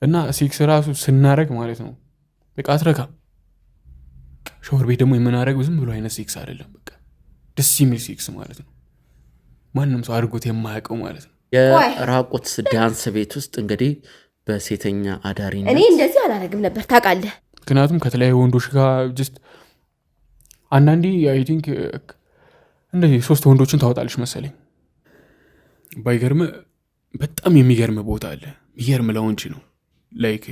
እና ሴክስ ራሱ ስናረግ ማለት ነው በቃ አትረካ ሻወር ቤት ደግሞ የምናረግ ዝም ብሎ አይነት ሴክስ አይደለም በቃ ደስ የሚል ሴክስ ማለት ነው ማንንም ሰው አድርጎት የማያውቀው ማለት ነው የራቁት ዳንስ ቤት ውስጥ እንግዲህ በሴተኛ አዳሪነት እኔ እንደዚህ አላረግም ነበር ታውቃለህ ምክንያቱም ከተለያዩ ወንዶች ጋር ጀስት አንዳንዴ አይ ቲንክ እንደዚህ 3 ወንዶችን ታወጣለች መሰለኝ ባይገርም በጣም የሚገርም ቦታ አለ የሚገርም ላውንጅ ነው ላይክ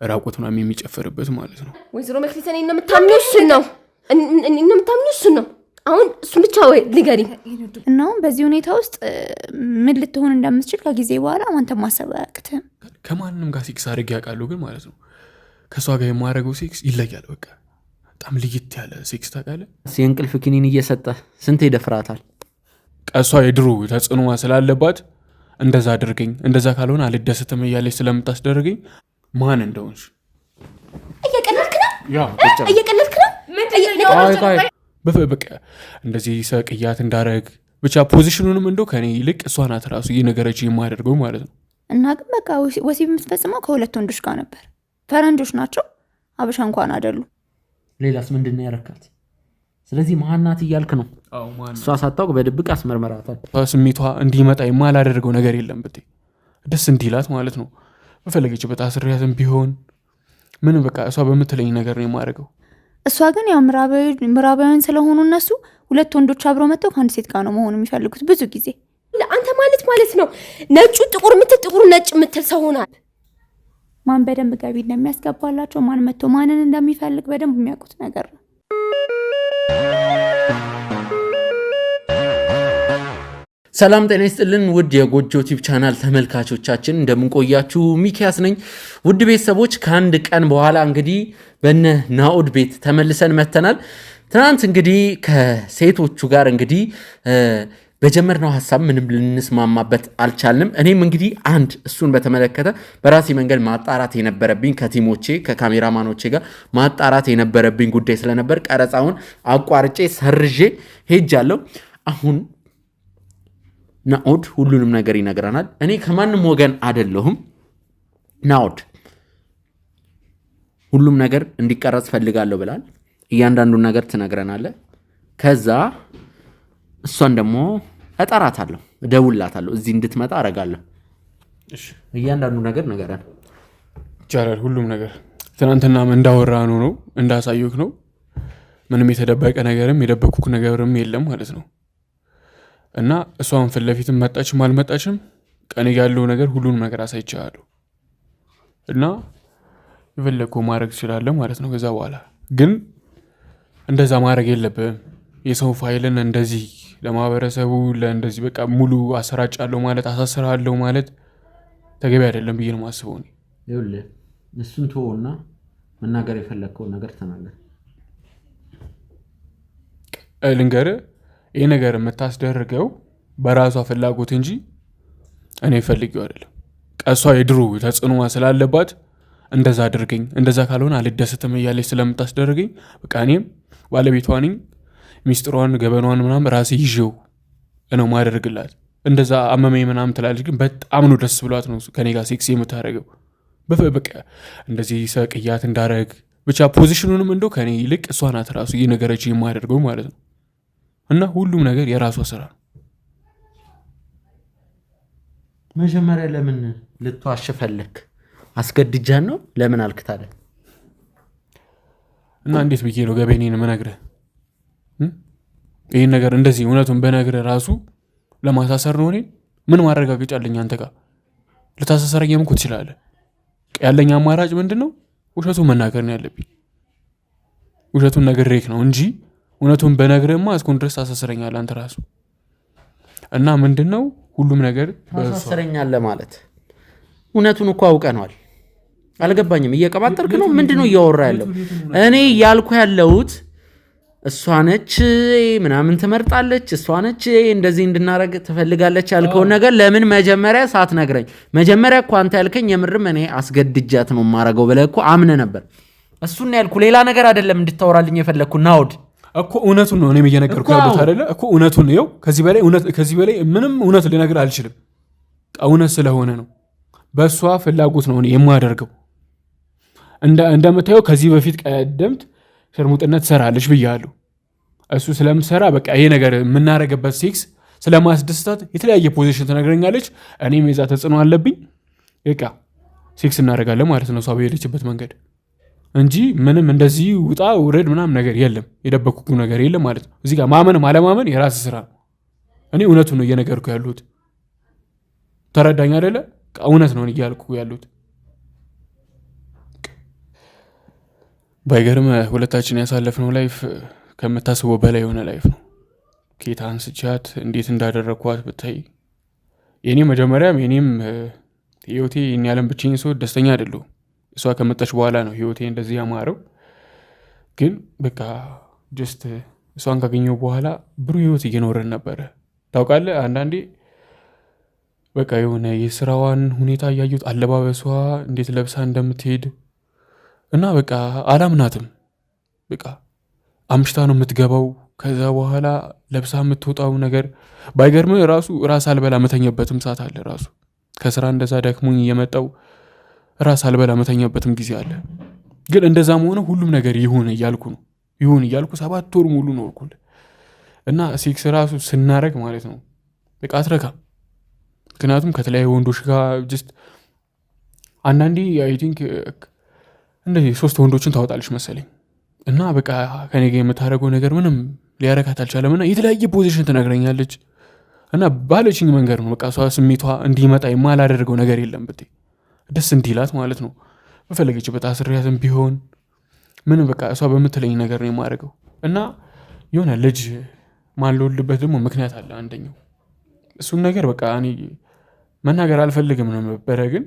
ራቁት ምናምን የሚጨፈርበት ማለት ነው ወይዘሮ መክሊት እኔ እንደምታምነው እሱ ነው አሁን እሱ ብቻ ወይ ንገሪኝ እና አሁን በዚህ ሁኔታ ውስጥ ምን ልትሆን እንደምትችል ከጊዜ በኋላ አንተ ማሰብ አያቅትም ከማንንም ጋር ሴክስ አድርጌ ያውቃለሁ ግን ማለት ነው ከሷ ጋር የማደርገው ሴክስ ይለያል በቃ በጣም ልይት ያለ ሴክስ ታውቃለህ የእንቅልፍ ክኒን እየሰጠ ስንት ይደፍራታል ቀሷ የድሮ ተጽዕኖ ስላለባት እንደዛ አድርገኝ እንደዛ ካልሆነ አልደሰትም እያለች ስለምታስደርገኝ ማን እንደሆንሽ እየቀለድክ ነው በቃ እንደዚህ ሰቅያት እንዳረግ ብቻ ፖዚሽኑንም እንደው ከኔ ይልቅ እሷ ናት ራሱ እየነገረች የማደርገው ማለት ነው እና ግን በቃ ወሲብ የምትፈጽመው ከ2 ወንዶች ጋር ነበር ፈረንጆች ናቸው አበሻ እንኳን አይደሉ ሌላስ ምንድነው ያረካት ስለዚህ ማናት እያልክ ነው እሷ ሳታውቅ በድብቅ አስመርመራታል ስሜቷ እንዲመጣ የማላደርገው ነገር የለም ብቴ ደስ እንዲላት ማለት ነው በፈለገችበት አስሪያትም ቢሆን ምን በቃ እሷ በምትለኝ ነገር ነው የማደርገው እሷ ግን ያው ምራባውያን ስለሆኑ እነሱ 2 ወንዶች አብረው መጥተው ከአንድ ሴት ጋር ነው መሆን የሚፈልጉት ብዙ ጊዜ አንተ ማለት ነው ነጩ ጥቁር ነጭ ምትል ሰው ሆናል ማን በደንብ ገቢ እንደሚያስገባላቸው ማን መጥቶ ማንን እንደሚፈልግ በደንብ የሚያውቁት ነገር ነው ሰላም ጤና ይስጥልን ውድ የጎጆ ቲዩብ ቻናል ተመልካቾቻችን እንደምን ቆያችሁ ሚኪያስ ነኝ ውድ ቤተሰቦች ከአንድ ቀን በኋላ እንግዲህ በእነ ናኦድ ቤት ተመልሰን መተናል ትናንት እንግዲህ ከሴቶቹ ጋር እንግዲህ በጀመርነው ሐሳብ ምንም ልንስማማበት አልቻልንም እኔም እንግዲህ አንድ እሱን በተመለከተ በራሴ መንገድ ማጣራት የነበረብኝ ከቲሞቼ ከካሜራማኖቼ ጋር ማጣራት የነበረብኝ ጉዳይ ስለነበር ቀረጻውን አቋርጬ ሰርዤ ሄጃለሁ አሁን ናኦድ ሁሉንም ነገር ይነግረናል እኔ ከማንም ወገን አይደለሁም ናኦድ ሁሉም ነገር እንዲቀረጽ ፈልጋለሁ ብላል እያንዳንዱን ነገር ትነግረናለህ ከዛ እሷን ደግሞ እጠራታለሁ እደውልላታለሁ እዚህ እንድትመጣ አረጋለሁ እሺ እያንዳንዱ ነገር ነገረን ይቻላል ሁሉም ነገር ትናንትና እንዳወራኑ ነው እንዳሳዩክ ነው ምንም የተደበቀ ነገርም የደበኩክ ነገርም የለም ማለት ነው እና እሷን ፍለፊትም መጣችም አልመጣችም ቀን ያለው ነገር ሁሉንም ነገር አሳይቻለሁ እና ይፈልኩ ማድረግ ይችላል ማለት ነው ከዛ በኋላ ግን እንደዛ ማድረግ የለብህም የሰው ፋይልን እንደዚህ ለማህበረሰቡ ለእንደዚህ በቃ ሙሉ አሰራጫለሁ ማለት አሳስራለሁ ማለት ተገቢ አይደለም ብዬ ነው ማስበው ነው ይኸውልህ እሱን ተወውና መናገር የፈለከው ነገር ተናገር ልንገርህ ይሄ ነገር የምታስደርገው በራሷ ፍላጎት እንጂ እኔ ፈልጌው አይደለም ቀሷ የድሮ ተጽዕኖ ስላለባት እንደዛ አድርገኝ እንደዛ ካልሆነ አልደሰትም እያለች ስለምታስደርገኝ በቃ እኔም ባለቤቷ ነኝ ሚስጥሯን ገበኗን ምናምን ራሴ ይዤው ነው ማደርግላት እንደዛ አመመኝ ምናምን ትላለች ግን በጣም ነው ደስ ብሏት ነው ከኔ ጋር ሴክስ የምታረገው በቃ እንደዚህ ሰቅያት እንዳረግ ብቻ ፖዚሽኑንም እንደው ከኔ ይልቅ እሷ ናት ራሱ እየነገረች የማደርገው ማለት ነው እና ሁሉም ነገር የራሷ ስራ ነው መጀመሪያ ለምን ልትዋሽ ፈለክ አስገድጃን ነው ለምን አልክታለ እና እንዴት ብዬ ነው ገበኔን መነግርህ ይሄን ነገር እንደዚህ እውነቱን በነግርህ ራሱ ለማሳሰር ነው እኔን ምን ማረጋገጫ አለኝ አንተ ጋር ልታሳሰረኝም እኮ ትችላለህ ያለኝ አማራጭ ምንድነው ውሸቱን መናገር ነው ያለብኝ ውሸቱን ነግሬክ ነው እንጂ እውነቱን በነግርህማ እስኩን ድረስ ታሳሰረኛለህ አንተ ራሱ እና ምንድነው ሁሉም ነገር ታሳሰረኛለህ ማለት እውነቱን እኮ አውቀናል አልገባኝም እየቀባጠርክ ነው ምንድነው እያወራ ያለው እኔ ያልኩ ያለሁት እሷ ነች ምናምን ትመርጣለች እሷ ነች እንደዚህ እንድናረግ ትፈልጋለች ያልከው ነገር ለምን መጀመሪያ ሳትነግረኝ መጀመሪያ እኮ አንተ ያልከኝ የምርም እኔ አስገድጃት ነው ማረገው ብለህ እኮ አምነ ነበር እሱን ያልኩ ሌላ ነገር አይደለም እንድታወራልኝ የፈለኩ ናኦድ እኮ እውነቱን ነው እኔም እየነገርኩ ያለሁት አይደለ እኮ እውነቱን ነው ከዚህ በላይ ምንም እውነት ልነግርህ አልችልም እውነት ስለሆነ ነው በእሷ ፍላጎት ነው የማደርገው። እንደምታየው ከዚህ በፊት ቀደምት ሸርሙጥነት ትሰራለች ብያለሁ። እሱ ስለምትሰራ በቃ ይሄ ነገር የምናደርግበት ሴክስ ስለማስደስታት የተለያየ ፖዚሽን ትነግረኛለች። እኔም የዛ ተጽዕኖ አለብኝ። በቃ ሴክስ እናደርጋለን ማለት ነው እሷ በሄደችበት መንገድ እንጂ ምንም እንደዚህ ውጣ ውረድ ምናምን ነገር የለም። የደበኩ ነገር የለም ማለት ነው። እዚህ ጋር ማመንም አለማመን የራስ ስራ ነው። እኔ እውነቱን ነው እየነገርኩ ያሉት። ተረዳኝ አይደለ? እውነት ነው እያልኩ ያሉት። ባይገርም ሁለታችን ያሳለፍነው ላይፍ ከምታስበው በላይ የሆነ ላይፍ ነው። ኬታ አንስቻት እንዴት እንዳደረግኳት ብታይ። የኔ መጀመሪያም የኔም ህይወቴ እኔ ያለም ብቸኝ ሰው ደስተኛ አይደለሁም። እሷ ከመጣች በኋላ ነው ህይወቴ እንደዚህ ያማረው። ግን በቃ ጀስት እሷን ካገኘው በኋላ ብሩ ህይወት እየኖረን ነበረ። ታውቃለህ አንዳንዴ በቃ የሆነ የስራዋን ሁኔታ እያዩት አለባበሷ እንዴት ለብሳ እንደምትሄድ እና በቃ አላምናትም። በቃ አምሽታ ነው የምትገባው። ከዛ በኋላ ለብሳ የምትወጣው ነገር ባይገርም ራስ አልበላ መተኛበትም ሰዓት አለ። ራሱ ከስራ እንደዛ ደክሞኝ እየመጣው ራስ አልበላ መተኛበትም ጊዜ አለ። ግን እንደዛም ሆነ ሁሉም ነገር ይሁን እያልኩ 7 ወር ሙሉ ኖርኩል እና ሴክስ ራሱ ስናረግ ማለት ነው በቃ አትረካም። ምክንያቱም ከተለያዩ ወንዶች ጋር ጀስት አንዳንዴ አይ ቲንክ እንደዚህ 3 ወንዶችን ታወጣለች መሰለኝ እና በቃ ከኔ ጋር የምታደርገው ነገር ምንም ሊያረካት አልቻለም። እና የተለያየ ፖዚሽን ትነግረኛለች እና ባለችኝ መንገድ ነው በቃ እሷ ስሜቷ እንዲመጣ የማላደርገው ነገር የለም ብትይ ደስ እንዲላት ማለት ነው። በፈለገችበት አስሪያትም ቢሆን ምንም በቃ እሷ በምትለኝ ነገር ነው የማደርገው። እና የሆነ ልጅ ማልወልድበት ደግሞ ምክንያት አለ። አንደኛው እሱን ነገር በቃ እኔ መናገር አልፈልግም ነው ነበረ። ግን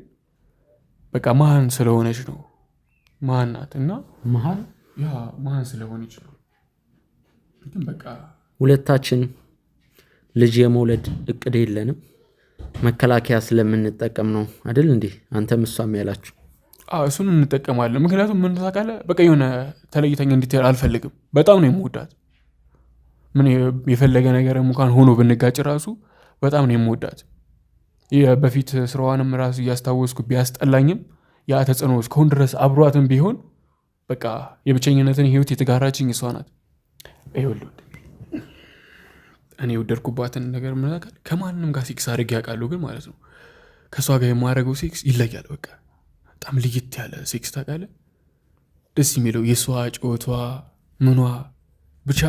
በቃ መሀን ስለሆነች ነው መሀን ናት እና መሀን ስለሆነች ነው። ግን በቃ ሁለታችን ልጅ የመውለድ እቅድ የለንም። መከላከያ ስለምንጠቀም ነው አይደል እንዴ? አንተም እሷም ያላችሁ? እሱን እንጠቀማለን። ምክንያቱም ምን ታውቃለህ በቃ የሆነ ተለይተኛ እንድትሄድ አልፈልግም። በጣም ነው የምወዳት። ምን የፈለገ ነገር እንኳን ሆኖ ብንጋጭ ራሱ በጣም ነው የምወዳት። በፊት ስራዋንም ራሱ እያስታወስኩ ቢያስጠላኝም ያ ተጽዕኖ እስካሁን ድረስ አብሯትም ቢሆን በቃ የብቸኝነትን ህይወት የተጋራችኝ እሷ ናት። ይኸውልህ እኔ የወደድኩባትን ነገር ምን ታውቃለህ ከማንም ጋር ሴክስ አድርጌ ያውቃለሁ። ግን ማለት ነው ከእሷ ጋር የማደርገው ሴክስ ይለያል። በቃ በጣም ልይት ያለ ሴክስ ታውቃለህ። ደስ የሚለው የእሷ ጮቷ ምኗ ብቻ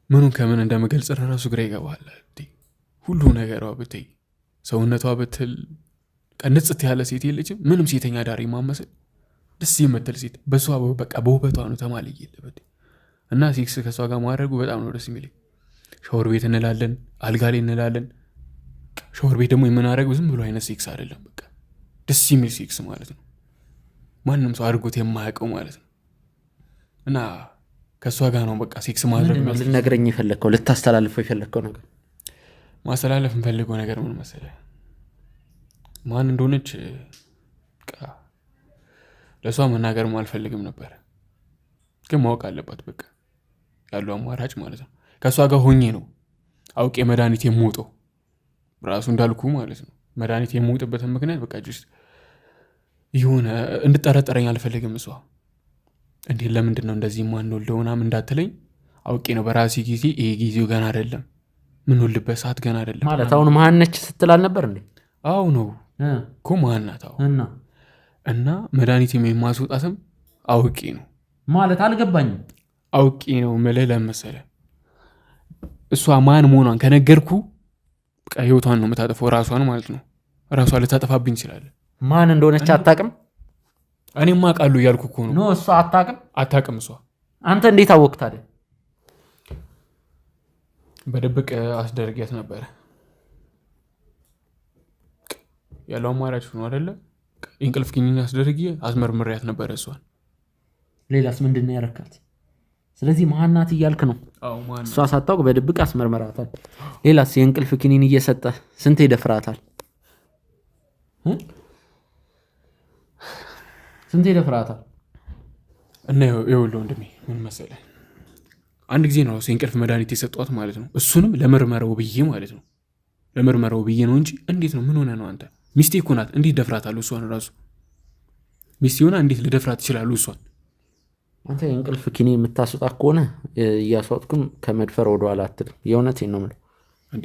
ምኑን ከምን እንደምገልጽ ራሱ ግራ ይገባል። ሁሉ ነገሯ ብትይ ሰውነቷ ብትል ንጽት ያለ ሴት የለችም። ምንም ሴተኛ ዳሪ ማመስል ደስ የምትል ሴት በሷ በቃ በውበቷ ነው ተማልዬ የለበት እና ሴክስ ከሷ ጋር ማድረጉ በጣም ነው ደስ የሚለኝ። ሻወር ቤት እንላለን፣ አልጋ ላይ እንላለን። ሻወር ቤት ደግሞ የምናደርገው ዝም ብሎ አይነት ሴክስ አይደለም። በቃ ደስ የሚል ሴክስ ማለት ነው። ማንም ሰው አድርጎት የማያውቀው ማለት ነው። እና ከእሷ ጋር ነው በቃ ሴክስ ማድረግ ነው። ልነግረኝ የፈለግከው ልታስተላልፈው የፈለግከው ነገር? ማስተላለፍ የምፈልገው ነገር ምን መሰለህ? ማን እንደሆነች ለእሷ መናገርም አልፈልግም ነበር፣ ግን ማወቅ አለባት። በቃ ያለው አማራጭ ማለት ነው ከእሷ ጋር ሆኜ ነው አውቄ መድኃኒት የምወጣው ራሱ እንዳልኩ ማለት ነው። መድኃኒት የምወጥበትን ምክንያት በቃ ጅስ የሆነ እንድጠረጠረኝ አልፈልግም። እሷ እንዴት ለምንድን ነው እንደዚህ ማንወልደው ምናምን እንዳትለኝ አውቄ ነው በራሴ ጊዜ ይሄ ጊዜው ገና አይደለም፣ ምንወልድበት ሰዓት ገና አይደለም ማለት። አሁን መሀን ነች ስትል አልነበር እንዴ? አዎ ነው እኮ መሀን ናት። እና መድኃኒት የማስወጣትም አውቄ ነው ማለት። አልገባኝም። አውቄ ነው የምልህ ለመሰለህ እሷ ማን መሆኗን ከነገርኩ በቃ ህይወቷን ነው የምታጠፈው፣ ራሷን ማለት ነው። ራሷ ልታጠፋብኝ ይችላል። ማን እንደሆነች አታውቅም። እኔማ አውቃለሁ እያልኩ እኮ ነው። እሷ አታውቅም። እሷ አንተ እንዴት አወቅህ ታዲያ? በድብቅ አስደርጊያት ነበረ። ያለው አማራጭ ነው አይደለ? እንቅልፍ ኪኒን አስደርጊ አስመርምሪያት ነበረ እሷን። ሌላስ ምንድን ነው ያረካት? ስለዚህ መሀን ናት እያልክ ነው? እሷ ሳታውቅ በድብቅ አስመርምራታል። ሌላስ የእንቅልፍ ኪኒን እየሰጠ ስንት ይደፍራታል? ስንት ይደፍራታል? እና ይኸውልህ ወንድሜ ምን መሰለህ፣ አንድ ጊዜ ነው የእንቅልፍ መድኃኒት የሰጧት ማለት ነው። እሱንም ለምርመራው ብዬ ማለት ነው። ለምርመራው ብዬ ነው እንጂ እንዴት ነው ምን ሆነ ነው አንተ? ሚስቴ እኮ ናት። እንዴት ደፍራታለሁ? እሷን ራሱ ሚስቴ ሆና እንዴት ልደፍራት ይችላሉ? እሷን አንተ የእንቅልፍ ኪኒ የምታስወጣ ከሆነ እያስወጥኩም ከመድፈር ወደኋላ አትልም። የእውነቴን ነው የምልህ።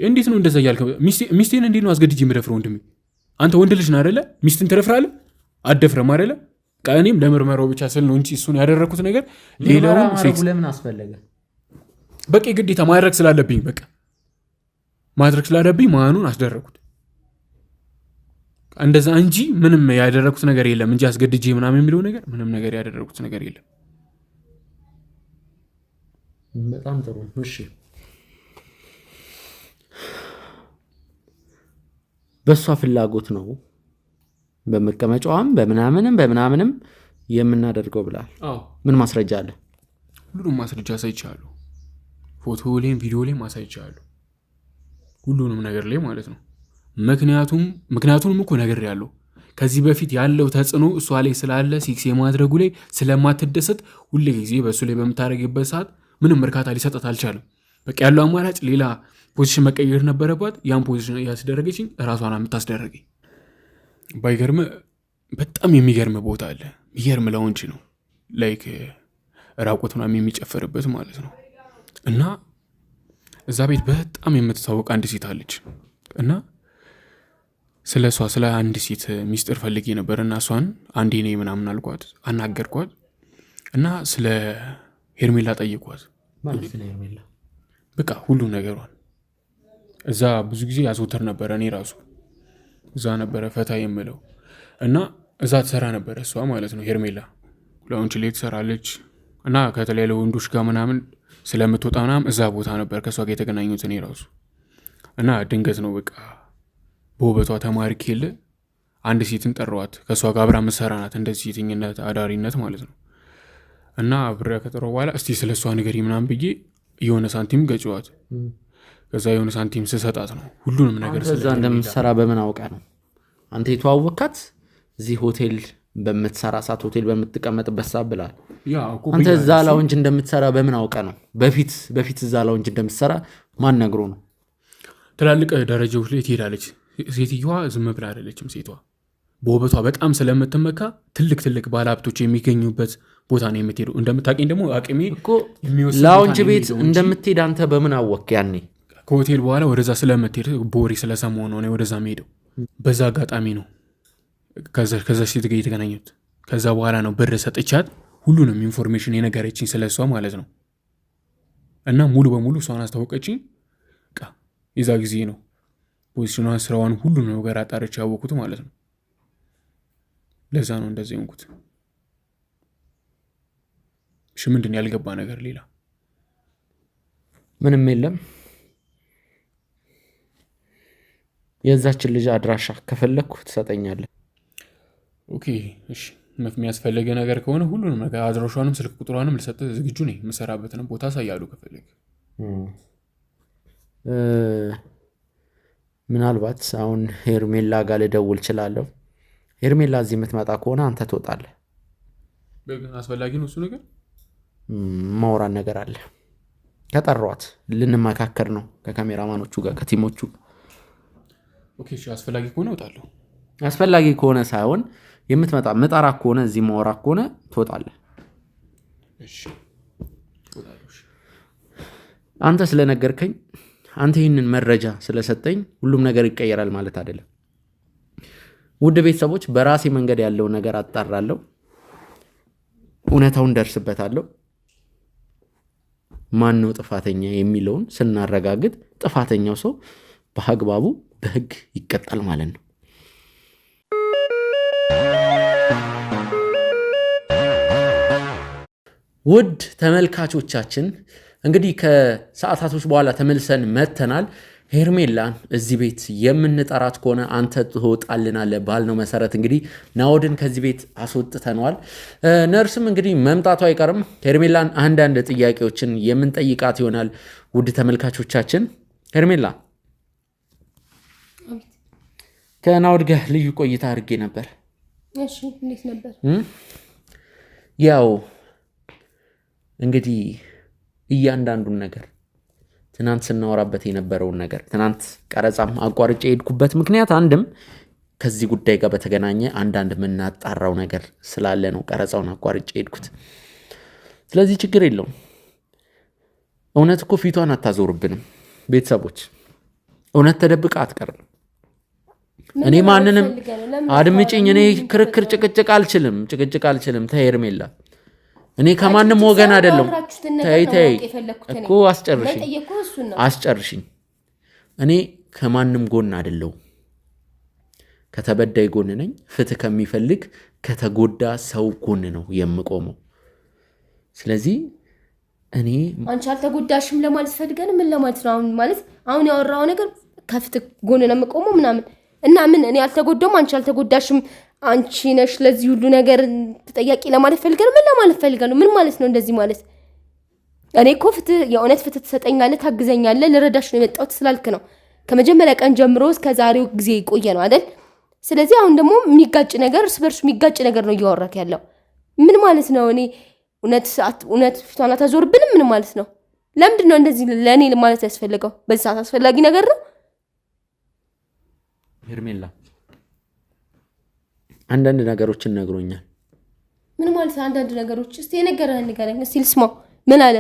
እንዴት ነው እንደዛ እያልክ? ሚስቴን እንዴት ነው አስገድጄ የምደፍረው? ወንድሜ አንተ ወንድ ልጅ ነህ አይደለ? ሚስትን ትደፍራለህ? አትደፍረም አይደለ? እኔም ለምርመራው ብቻ ስል ነው እንጂ እሱን ያደረግኩት ነገር ሌላውን ለምን አስፈለገ? በቃ ግዴታ ማድረግ ስላለብኝ ማኑን አስደረጉት እንደዛ እንጂ ምንም ያደረኩት ነገር የለም እንጂ አስገድጄ ምናምን የሚለው ነገር ምንም ነገር ያደረኩት ነገር የለም። በጣም ጥሩ። እሺ በሷ ፍላጎት ነው በመቀመጫዋም በምናምንም የምናደርገው ብላል። ምን ማስረጃ አለ? ሁሉንም ማስረጃ አሳይቻለሁ። ፎቶ ላይም ቪዲዮ ላይም አሳይቻለሁ። ሁሉንም ነገር ላይ ማለት ነው። ምክንያቱም እኮ ነገር ያለው ከዚህ በፊት ያለው ተጽዕኖ እሷ ላይ ስላለ ሴክስ የማድረጉ ላይ ስለማትደሰት ሁሌ ጊዜ በእሱ ላይ በምታደርግበት ሰዓት ምንም እርካታ ሊሰጣት አልቻለም። በቃ ያለው አማራጭ ሌላ ፖዚሽን መቀየር ነበረባት። ያን ፖዚሽን ያስደረገችኝ እራሷን የምታስደረገኝ። ባይገርም በጣም የሚገርም ቦታ አለ። የሚገርም ላውንጅ ነው። ላይክ ራቆት ምናምን የሚጨፈርበት ማለት ነው። እና እዛ ቤት በጣም የምትታወቅ አንድ ሴት አለች እና ስለ እሷ ስለ አንድ ሴት ሚስጥር ፈልጌ ነበር እና እሷን አንዴ ነኝ ምናምን አልኳት፣ አናገርኳት እና ስለ ሄርሜላ ጠይቋት በቃ ሁሉ ነገሯን። እዛ ብዙ ጊዜ ያዘውተር ነበረ። እኔ ራሱ እዛ ነበረ ፈታ የምለው እና እዛ ትሰራ ነበረ እሷ ማለት ነው። ሄርሜላ ላውንች ላይ ትሰራለች እና ከተለያዩ ወንዶች ጋር ምናምን ስለምትወጣ ምናምን እዛ ቦታ ነበር ከእሷ ጋር የተገናኙት እኔ ራሱ እና ድንገት ነው በቃ በውበቷ ተማርክ የለ አንድ ሴትን ጠሯት። ከእሷ ጋር አብራ ምሰራ ናት፣ እንደዚህ ሴተኝነት አዳሪነት ማለት ነው። እና አብሬ ከጠራው በኋላ እስቲ ስለ እሷ ንገሪ ምናምን ብዬ የሆነ ሳንቲም ገጭዋት። ከዛ የሆነ ሳንቲም ስሰጣት ነው ሁሉንም ነገር ስለዛ እንደምትሰራ በምን አውቃ ነው አንተ የተዋወካት? እዚህ ሆቴል በምትሰራ ሰዓት ሆቴል በምትቀመጥበት ሰዓት ብላል። አንተ እዛ ላውንጅ እንደምትሰራ በምን አውቃ ነው? በፊት እዛ ላውንጅ እንደምትሰራ ማን ነግሮ ነው? ትላልቅ ደረጃዎች ላይ ትሄዳለች ሴትዮዋ። ዝም ብላ አይደለችም ሴቷ። በውበቷ በጣም ስለምትመካ ትልቅ ባለሀብቶች የሚገኙበት ቦታ ነው የምትሄደው። እንደምታውቂኝ ደግሞ አቅሜ ላውንጅ ቤት እንደምትሄድ አንተ በምን አወቅ? ያኔ ከሆቴል በኋላ ወደዛ ስለምትሄድ ቦሪ ስለሰማሁ ነው ወደዛ መሄደው። በዛ አጋጣሚ ነው ከዛ ሴት ጋር የተገናኙት። ከዛ በኋላ ነው ብር ሰጥቻት ሁሉንም ኢንፎርሜሽን የነገረችኝ ስለሷ ማለት ነው። እና ሙሉ በሙሉ እሷን አስታወቀችኝ። የዛ ጊዜ ነው ፖዚሽኗን፣ ስራዋን፣ ሁሉ ነገር አጣርቼ ያወኩት ማለት ነው። ለዛ ነው እንደዚህ ሆንኩት። እሺ ምንድን ያልገባ ነገር ሌላ? ምንም የለም። የዛችን ልጅ አድራሻ ከፈለግኩ ትሰጠኛለህ? ኦኬ እሺ። የሚያስፈልገ ነገር ከሆነ ሁሉንም ነገር አድራሻዋንም ስልክ ቁጥሯንም ልሰጥ ዝግጁ ነኝ። የምሰራበትንም ቦታ ሳያሉ ከፈለግ ምናልባት አሁን ሄርሜላ ጋር ልደውል እችላለሁ። ሄርሜላ እዚህ የምትመጣ ከሆነ አንተ ትወጣለህ። አስፈላጊ ነው እሱ ነገር። ማውራን ነገር አለ። ከጠሯት ልንመካከር ነው ከካሜራማኖቹ ጋር ከቲሞቹ። ኦኬ እሺ። አስፈላጊ ከሆነ እወጣለሁ። አስፈላጊ ከሆነ ሳይሆን የምትመጣ መጣራ ከሆነ እዚህ ማውራ ከሆነ ትወጣለህ። እሺ አንተ ስለነገርከኝ አንተ ይህንን መረጃ ስለሰጠኝ ሁሉም ነገር ይቀየራል ማለት አይደለም። ውድ ቤተሰቦች በራሴ መንገድ ያለው ነገር አጣራለሁ፣ እውነታውን ደርስበታለሁ። ማን ነው ጥፋተኛ የሚለውን ስናረጋግጥ ጥፋተኛው ሰው በአግባቡ በሕግ ይቀጣል ማለት ነው። ውድ ተመልካቾቻችን እንግዲህ ከሰዓታቶች በኋላ ተመልሰን መተናል። ሄርሜላን እዚህ ቤት የምንጠራት ከሆነ አንተ ትወጣልናለህ ባልነው መሰረት እንግዲህ ናኦድን ከዚህ ቤት አስወጥተነዋል። ነርስም እንግዲህ መምጣቱ አይቀርም። ሄርሜላን አንዳንድ ጥያቄዎችን የምንጠይቃት ይሆናል። ውድ ተመልካቾቻችን ሄርሜላ ከናኦድ ጋር ልዩ ቆይታ አድርጌ ነበር። እሺ እንዴት ነበር? ያው እንግዲህ እያንዳንዱን ነገር ትናንት ስናወራበት የነበረውን ነገር ትናንት ቀረጻም አቋርጬ የሄድኩበት ምክንያት አንድም ከዚህ ጉዳይ ጋር በተገናኘ አንዳንድ የምናጣራው ነገር ስላለ ነው ቀረጻውን አቋርጬ ሄድኩት። ስለዚህ ችግር የለውም። እውነት እኮ ፊቷን አታዞርብንም ቤተሰቦች። እውነት ተደብቃ አትቀርም። እኔ ማንንም አድምጪኝ፣ እኔ ክርክር ጭቅጭቅ አልችልም። ተይ ሄርሜላ፣ እኔ ከማንም ወገን አይደለም። ተይ እኮ አስጨርሽኝ። እኔ ከማንም ጎን አይደለሁም። ከተበዳይ ጎን ነኝ። ፍትህ ከሚፈልግ ከተጎዳ ሰው ጎን ነው የምቆመው። ስለዚህ እኔ አንቺ አልተጎዳሽም ለማለት ፈልገን ምን ለማለት ነው? አሁን ያወራው ነገር ከፍትህ ጎን ነው የምቆመው ምናምን እና ምን እኔ አልተጎዳም አንቺ አልተጎዳሽም አንቺ ነሽ ለዚህ ሁሉ ነገር ተጠያቂ ለማለት ፈልገን ምን ለማለት ፈልገን ነው? ምን ማለት ነው እንደዚህ ማለት? እኔ እኮ የእውነት ፍትህ ትሰጠኛለህ ታግዘኛለህ ልረዳሽ ነው የመጣሁት ስላልክ ነው ከመጀመሪያ ቀን ጀምሮ እስከ ዛሬው ጊዜ ይቆየ ነው አይደል? ስለዚህ አሁን ደግሞ የሚጋጭ ነገር እርስ በርሱ የሚጋጭ ነገር ነው እያወራክ ያለው። ምን ማለት ነው? እኔ እውነት ፊቷን አታዞርብንም ምን ማለት ነው? ለምንድን ነው እንደዚህ ለእኔ ማለት ያስፈልገው? በዚህ ሰዓት አስፈላጊ ነገር ነው? ሄርሜላ አንዳንድ ነገሮችን ነግሮኛል። ምን ማለት ነው አንዳንድ ነገሮች? እስቲ የነገረህን ንገረኝ እስቲ ልስማው። ምን አለ?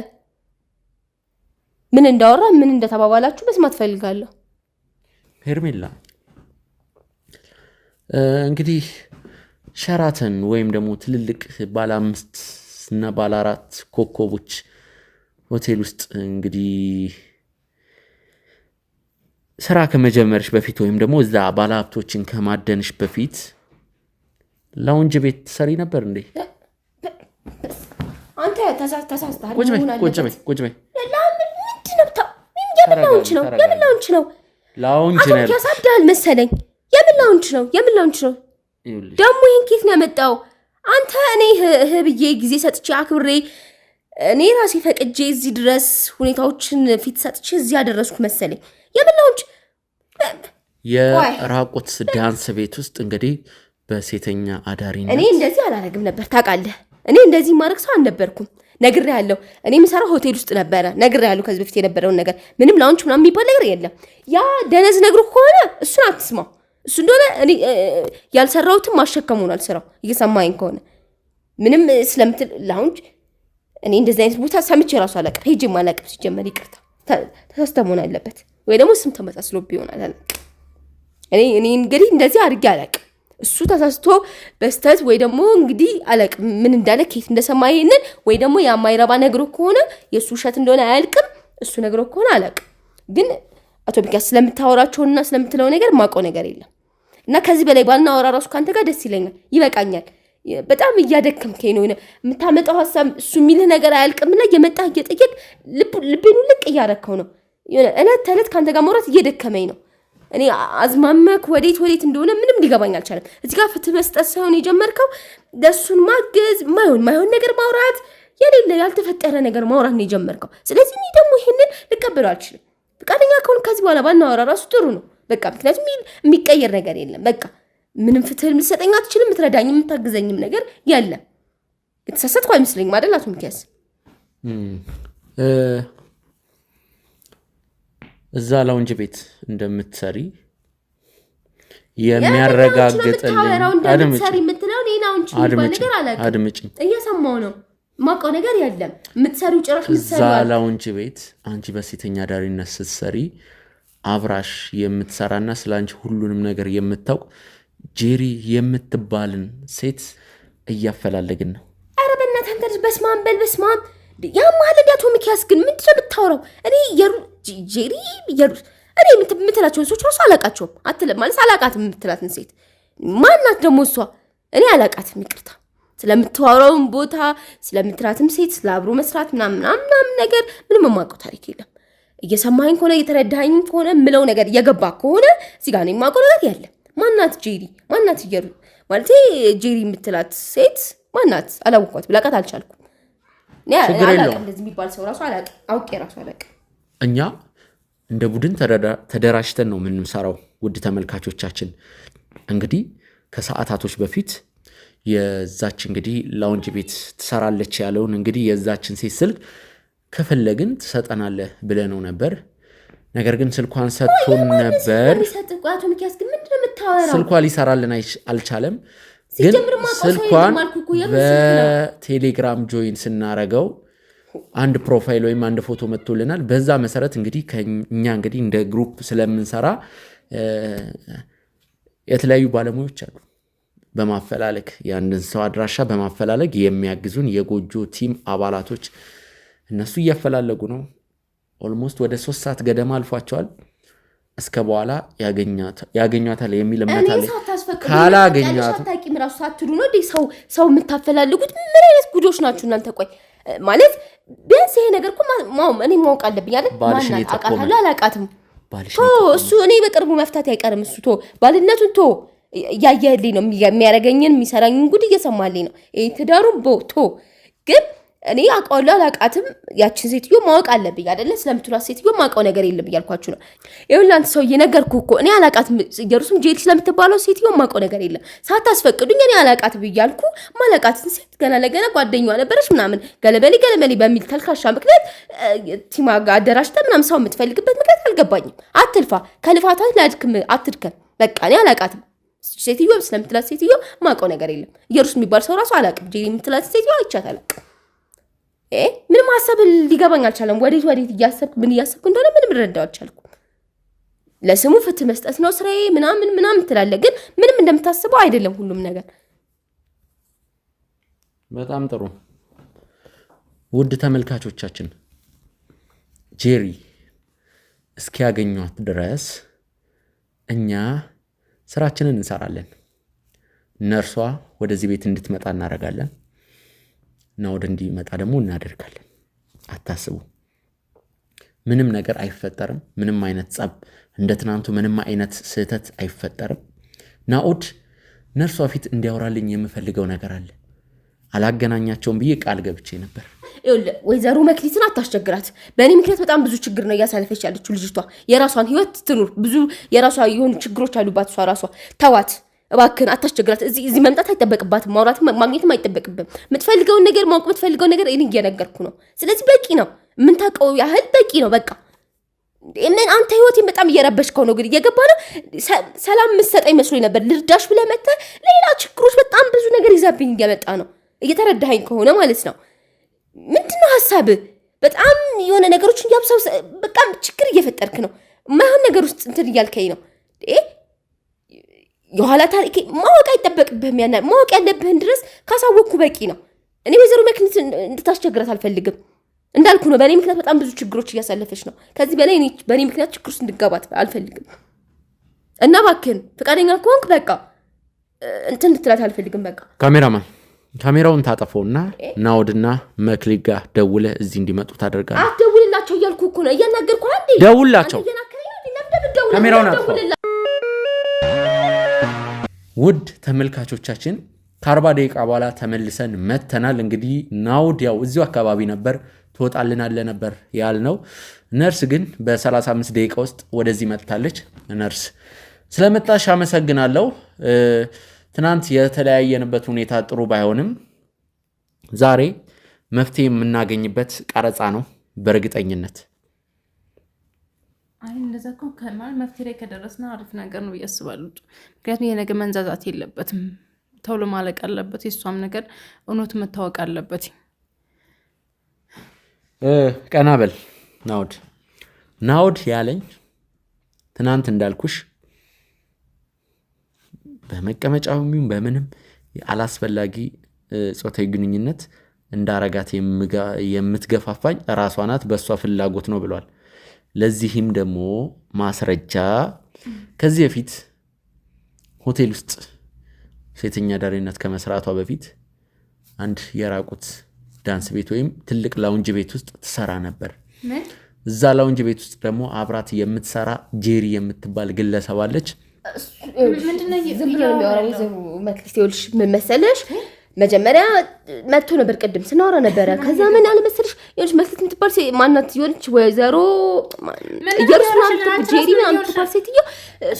ምን እንዳወራ ምን እንደተባባላችሁ መስማት ፈልጋለሁ። ሄርሜላ እንግዲህ ሸራተን ወይም ደግሞ ትልልቅ ባለ 5 እና ባለ 4 ኮከቦች ሆቴል ውስጥ እንግዲህ ስራ ከመጀመርሽ በፊት ወይም ደግሞ እዛ ባለ ሀብቶችን ከማደንሽ በፊት ላውንጅ ቤት ሰሪ ነበር እንዴ? አንተ ተሳስተሃል። ቁጭ በይ። የምን ላውንጅ ነው? ላውንጅ ነው ያሳድሃል መሰለኝ። የምን ላውንጅ ነው? ደግሞ ይሄን ኬት ነው ያመጣው? አንተ እኔ ብዬ ጊዜ ሰጥቼ አክብሬ እኔ ራሴ ፈቅጄ እዚህ ድረስ ሁኔታዎችን ፊት ሰጥቼ እዚህ ያደረስኩ መሰለኝ። የምን ላውንጅ? የራቁት ዳንስ ቤት ውስጥ እንግዲህ በሴተኛ አዳሪነት እኔ እንደዚህ አላረግም ነበር ታውቃለህ። እኔ እንደዚህ ማድረግ ሰው አልነበርኩም። ነግሬሃለሁ። እኔ የምሰራው ሆቴል ውስጥ ነበረ። ነግሬሃለሁ ከዚህ በፊት የነበረውን ነገር። ምንም ላውንጅ ምናምን የሚባል ነገር የለም። ያ ደነዝ ነግሮ ከሆነ እሱን አትስማው። እሱ እንደሆነ እኔ ያልሰራሁትም ማሸከሙ ነው አልሰራው። እየሰማኸኝ ከሆነ ምንም ስለምትል ላውንጅ እኔ እንደዚህ አይነት ቦታ ሰምቼ ራሱ አላውቅም። ሄጄም አላውቅም። ሲጀመር ይቅርታ ተሳስተ መሆን አለበት ወይ ደግሞ ስም ተመሳስሎብኝ ይሆናል አላውቅም። እኔ እንግዲህ እንደዚህ አድርጌ አላውቅም። እሱ ተሳስቶ በስተት ወይ ደግሞ እንግዲህ አላውቅም ምን እንዳለ ከየት እንደሰማ ይሄንን ወይ ደግሞ ያማይረባ ነግሮ ከሆነ የእሱ ውሸት እንደሆነ አያልቅም። እሱ ነግሮ ከሆነ አላውቅም። ግን አቶ ሚኪያስ ስለምታወራቸውና ስለምትለው ነገር ማውቀው ነገር የለም እና ከዚህ በላይ ባናወራ ራሱ ካንተ ጋር ደስ ይለኛል። ይበቃኛል። በጣም እያደከምከኝ ነው። የምታመጣው ሀሳብ እሱ የሚልህ ነገር አያልቅምና እየመጣህ እየጠየቅ ልቤኑ ልቅ እያረከው ነው። እለት ተዕለት ካንተ ጋር ማውራት እየደከመኝ ነው። እኔ አዝማመክ ወዴት እንደሆነ ምንም ሊገባኝ አልቻለም። እዚህ ጋር ፍትህ መስጠት ሳይሆን የጀመርከው ደሱን ማገዝ ማይሆን ነገር ማውራት የሌለ ያልተፈጠረ ነገር ማውራት ነው የጀመርከው። ስለዚህ እኔ ደግሞ ይሄንን ልቀበለው አልችልም። ፈቃደኛ ከሆነ ከዚህ በኋላ ባናወራ ራሱ ጥሩ ነው። በቃ ምክንያቱም የሚቀየር ነገር የለም። በቃ ምንም ፍትህ ልትሰጠኝ አትችልም። የምትረዳኝም የምታግዘኝም ነገር የለም። የተሳሳትኩ አይመስለኝም አይደል አቶ ሚኪያስ? እዛ ላውንጅ ቤት እንደምትሰሪ የሚያረጋግጥልኝ አድምጪኝ። እየሰማሁ ነው። ማውቀው ነገር የለም። የምትሰሪው ጭራሽ እዛ ላውንጅ ቤት አንቺ በሴተኛ አዳሪነት ስትሰሪ አብራሽ የምትሰራና ስለ አንቺ ሁሉንም ነገር የምታውቅ ጄሪ የምትባልን ሴት እያፈላለግን ነው። ኧረ በእናትህ አንተ በስማም በል በስማም። ያማለድ አቶ ሚኪያስ ግን ምንድን ነው የምታወራው? እኔ ጄሪ እኔ የምትላቸውን ሰዎች ራሱ አላቃቸውም። አትልም ማለት አላቃትም የምትላትን ሴት ማናት ደግሞ እሷ? እኔ አላቃትም። ይቅርታ ስለምትዋራውን ቦታ ስለምትላትም ሴት ስለ አብሮ መስራት ምናምን ነገር ምንም የማውቀው ታሪክ የለም። እየሰማኸኝ ከሆነ እየተረዳኸኝም ከሆነ ምለው ነገር እየገባ ከሆነ እዚህ ጋር ነው የማውቀው ነገር የለም። ማናት ጄሪ? ማናት እየሩ ማለት ጄሪ የምትላት ሴት ማናት? አላውቋት ብላቃት አልቻልኩም። እንደዚህ የሚባል ሰው ራሱ አላውቅም። አውቄ ራሱ አላውቅም። እኛ እንደ ቡድን ተደራጅተን ነው የምንሰራው። ውድ ተመልካቾቻችን እንግዲህ ከሰዓታቶች በፊት የዛች እንግዲህ ላውንጅ ቤት ትሰራለች ያለውን እንግዲህ የዛችን ሴት ስልክ ከፈለግን ትሰጠናለህ ብለነው ነበር። ነገር ግን ስልኳን ሰጥቶን ነበር። ስልኳ ሊሰራልን አልቻለም። ግን ስልኳን በቴሌግራም ጆይን ስናረገው አንድ ፕሮፋይል ወይም አንድ ፎቶ መጥቶልናል። በዛ መሰረት እንግዲህ እኛ እንግዲህ እንደ ግሩፕ ስለምንሰራ የተለያዩ ባለሙያዎች አሉ በማፈላለግ የአንድን ሰው አድራሻ በማፈላለግ የሚያግዙን የጎጆ ቲም አባላቶች እነሱ እያፈላለጉ ነው። ኦልሞስት ወደ 3 ሰዓት ገደማ አልፏቸዋል። እስከ በኋላ ያገኛታል የሚል እምነት አለ። ካላገኛት ታቂም ራሱ ሳትሉ ነው ሰው የምታፈላልጉት። ምን አይነት ጉዶች ናችሁ እናንተ? ቆይ ማለት ቢያንስ ይሄ ነገር እኮ እኔ ማወቅ አለብኝ አይደል? ማናት አቃታለሁ አላቃትም እሱ እኔ በቅርቡ መፍታት አይቀርም። እሱ ባልነቱን ያየህልኝ ነው የሚያረገኝን የሚሰራኝን ጉድ እየሰማልኝ ነው። ትዳሩን ግን እኔ አውቀዋለሁ አላውቃትም። ያችን ሴትዮ ማወቅ አለብኝ አይደለ? ስለምትሏት ሴትዮ ማውቀው ነገር የለም እያልኳችሁ ነው። ይኸውልህ አንተ ሰውዬ ነገርኩህ እኮ እኔ አላውቃትም። ኢየሩስም ጄሊ ስለምትባለው ሴትዮ ማውቀው ነገር የለም። ሳታስፈቅዱኝ እኔ አላውቃትም ብያልኩ ማላውቃትን ሴት ገና ለገና ጓደኛዋ ነበረች ምናምን ገለበሌ በሚል ተልካሻ ምክንያት ቲማ ጋር አደራጅተህ ምናምን ሰው የምትፈልግበት ምክንያት አልገባኝም። አትልፋ፣ ከልፋታት ላድክም፣ አትድከም። በቃ እኔ አላውቃትም። ሴትዮ ስለምትላት ሴትዮ ማውቀው ነገር የለም። ኢየሩስ የሚባል ሰው ራሱ አላውቅም። ጄሊ የምትላት ሴትዮ አይቻት አላውቅም። ምንም ሀሳብ ሊገባኝ አልቻለም። ወዴት እያሰብክ ምን እያሰብክ እንደሆነ ምንም ልረዳው አልቻልኩም። ለስሙ ፍትህ መስጠት ነው ስራዬ ምናምን ትላለህ፣ ግን ምንም እንደምታስበው አይደለም ሁሉም ነገር። በጣም ጥሩ ውድ ተመልካቾቻችን፣ ጄሪ እስኪያገኟት ድረስ እኛ ስራችንን እንሰራለን። ነርሷ ወደዚህ ቤት እንድትመጣ እናደርጋለን እና ወደ እንዲመጣ ደግሞ እናደርጋለን። አታስቡ፣ ምንም ነገር አይፈጠርም። ምንም አይነት ጸብ እንደ ትናንቱ ምንም አይነት ስህተት አይፈጠርም። ናኦድ ነርሷ ፊት እንዲያወራልኝ የምፈልገው ነገር አለ። አላገናኛቸውም ብዬ ቃል ገብቼ ነበር። ወይዘሮ መክሊትን አታስቸግራት። በእኔ ምክንያት በጣም ብዙ ችግር ነው እያሳለፈች ያለችው ልጅቷ። የራሷን ህይወት ትኑር። ብዙ የራሷ የሆኑ ችግሮች አሉባት። እሷ ራሷ ተዋት እባክህን፣ አታስቸግራት። እዚህ መምጣት አይጠበቅባትም፣ ማውራትም ማግኘትም አይጠበቅብም። የምትፈልገውን ነገር ማወቅ የምትፈልገውን ነገር እኔ እየነገርኩ ነው። ስለዚህ በቂ ነው፣ የምንታውቀው ያህል በቂ ነው። በቃ አንተ ህይወቴን በጣም እየረበሽከው ነው። ግን እየገባ ነው። ሰላም የምትሰጠኝ መስሎኝ ነበር። ልርዳሽ ብለህ መተህ ሌላ ችግሮች፣ በጣም ብዙ ነገር ይዛብኝ እየመጣ ነው። እየተረዳኸኝ ከሆነ ማለት ነው። ምንድነው ሀሳብህ? በጣም የሆነ ነገሮችን እያብሰው በቃ ችግር እየፈጠርክ ነው። ማይሆን ነገር ውስጥ እንትን እያልከኝ ነው። የኋላ ታሪክ ማወቅ አይጠበቅብህም። ማወቅ ያለብህን ድረስ ካሳወቅኩ በቂ ነው። እኔ ወይዘሮ መክሊት እንድታስቸግራት አልፈልግም። እንዳልኩ ነው፣ በእኔ ምክንያት በጣም ብዙ ችግሮች እያሳለፈች ነው። ከዚህ በላይ በእኔ ምክንያት ችግር ውስጥ እንድትገባት አልፈልግም እና እባክህን ፈቃደኛ ከሆንክ በቃ እንትን እንድትላት አልፈልግም። በቃ ካሜራውን ታጠፈውና ናኦድና መክሊት ጋር ደውለህ እዚህ እንዲመጡ ታደርጋለህ። አትደውልላቸው እያልኩ እኮ ነው፣ እያናገርኩ አንዴ ደውልላቸው። ካሜራውን አጥፋው። ውድ ተመልካቾቻችን ከ40 ደቂቃ በኋላ ተመልሰን መተናል። እንግዲህ ናኦድ ያው እዚሁ አካባቢ ነበር፣ ትወጣልናለህ ነበር ያልነው። ነርስ ግን በ35 ደቂቃ ውስጥ ወደዚህ መጥታለች። ነርስ ስለመጣሽ አመሰግናለሁ። ትናንት የተለያየንበት ሁኔታ ጥሩ ባይሆንም ዛሬ መፍትሄ የምናገኝበት ቀረጻ ነው በእርግጠኝነት። አይ እንደዛ እኮ ከማል መፍትሄ ላይ ከደረስና አሪፍ ነገር ነው ያስባሉ። ምክንያቱም ይሄ ነገር መንዛዛት የለበትም፣ ተውሎ ማለቅ አለበት። የሷም ነገር እውነቱ መታወቅ አለበት። ቀናበል ናኦድ ያለኝ ትናንት እንዳልኩሽ በመቀመጫውም በምንም አላስፈላጊ ጾታዊ ግንኙነት እንዳረጋት የምትገፋፋኝ ራሷ ናት፣ በሷ ፍላጎት ነው ብሏል። ለዚህም ደግሞ ማስረጃ ከዚህ በፊት ሆቴል ውስጥ ሴተኛ ዳሪነት ከመስራቷ በፊት አንድ የራቁት ዳንስ ቤት ወይም ትልቅ ላውንጅ ቤት ውስጥ ትሰራ ነበር። እዛ ላውንጅ ቤት ውስጥ ደግሞ አብራት የምትሰራ ጄሪ የምትባል ግለሰብ አለች። ምንድነው ዝም ብሎ የሚያወራው? ወይዘሮ መክሊት ይኸውልሽ ምን መሰለሽ፣ መጀመሪያ መጥቶ ነበር፣ ቅድም ስናወራ ነበረ። ከዛ ምን አለ መሰለሽ፣ ይኸውልሽ መክሊት የምትባል ማናት ይሆንች ወይዘሮ ኢየሩስ ምናምን ጄሪ ምናምን የምትባል ሴትዮ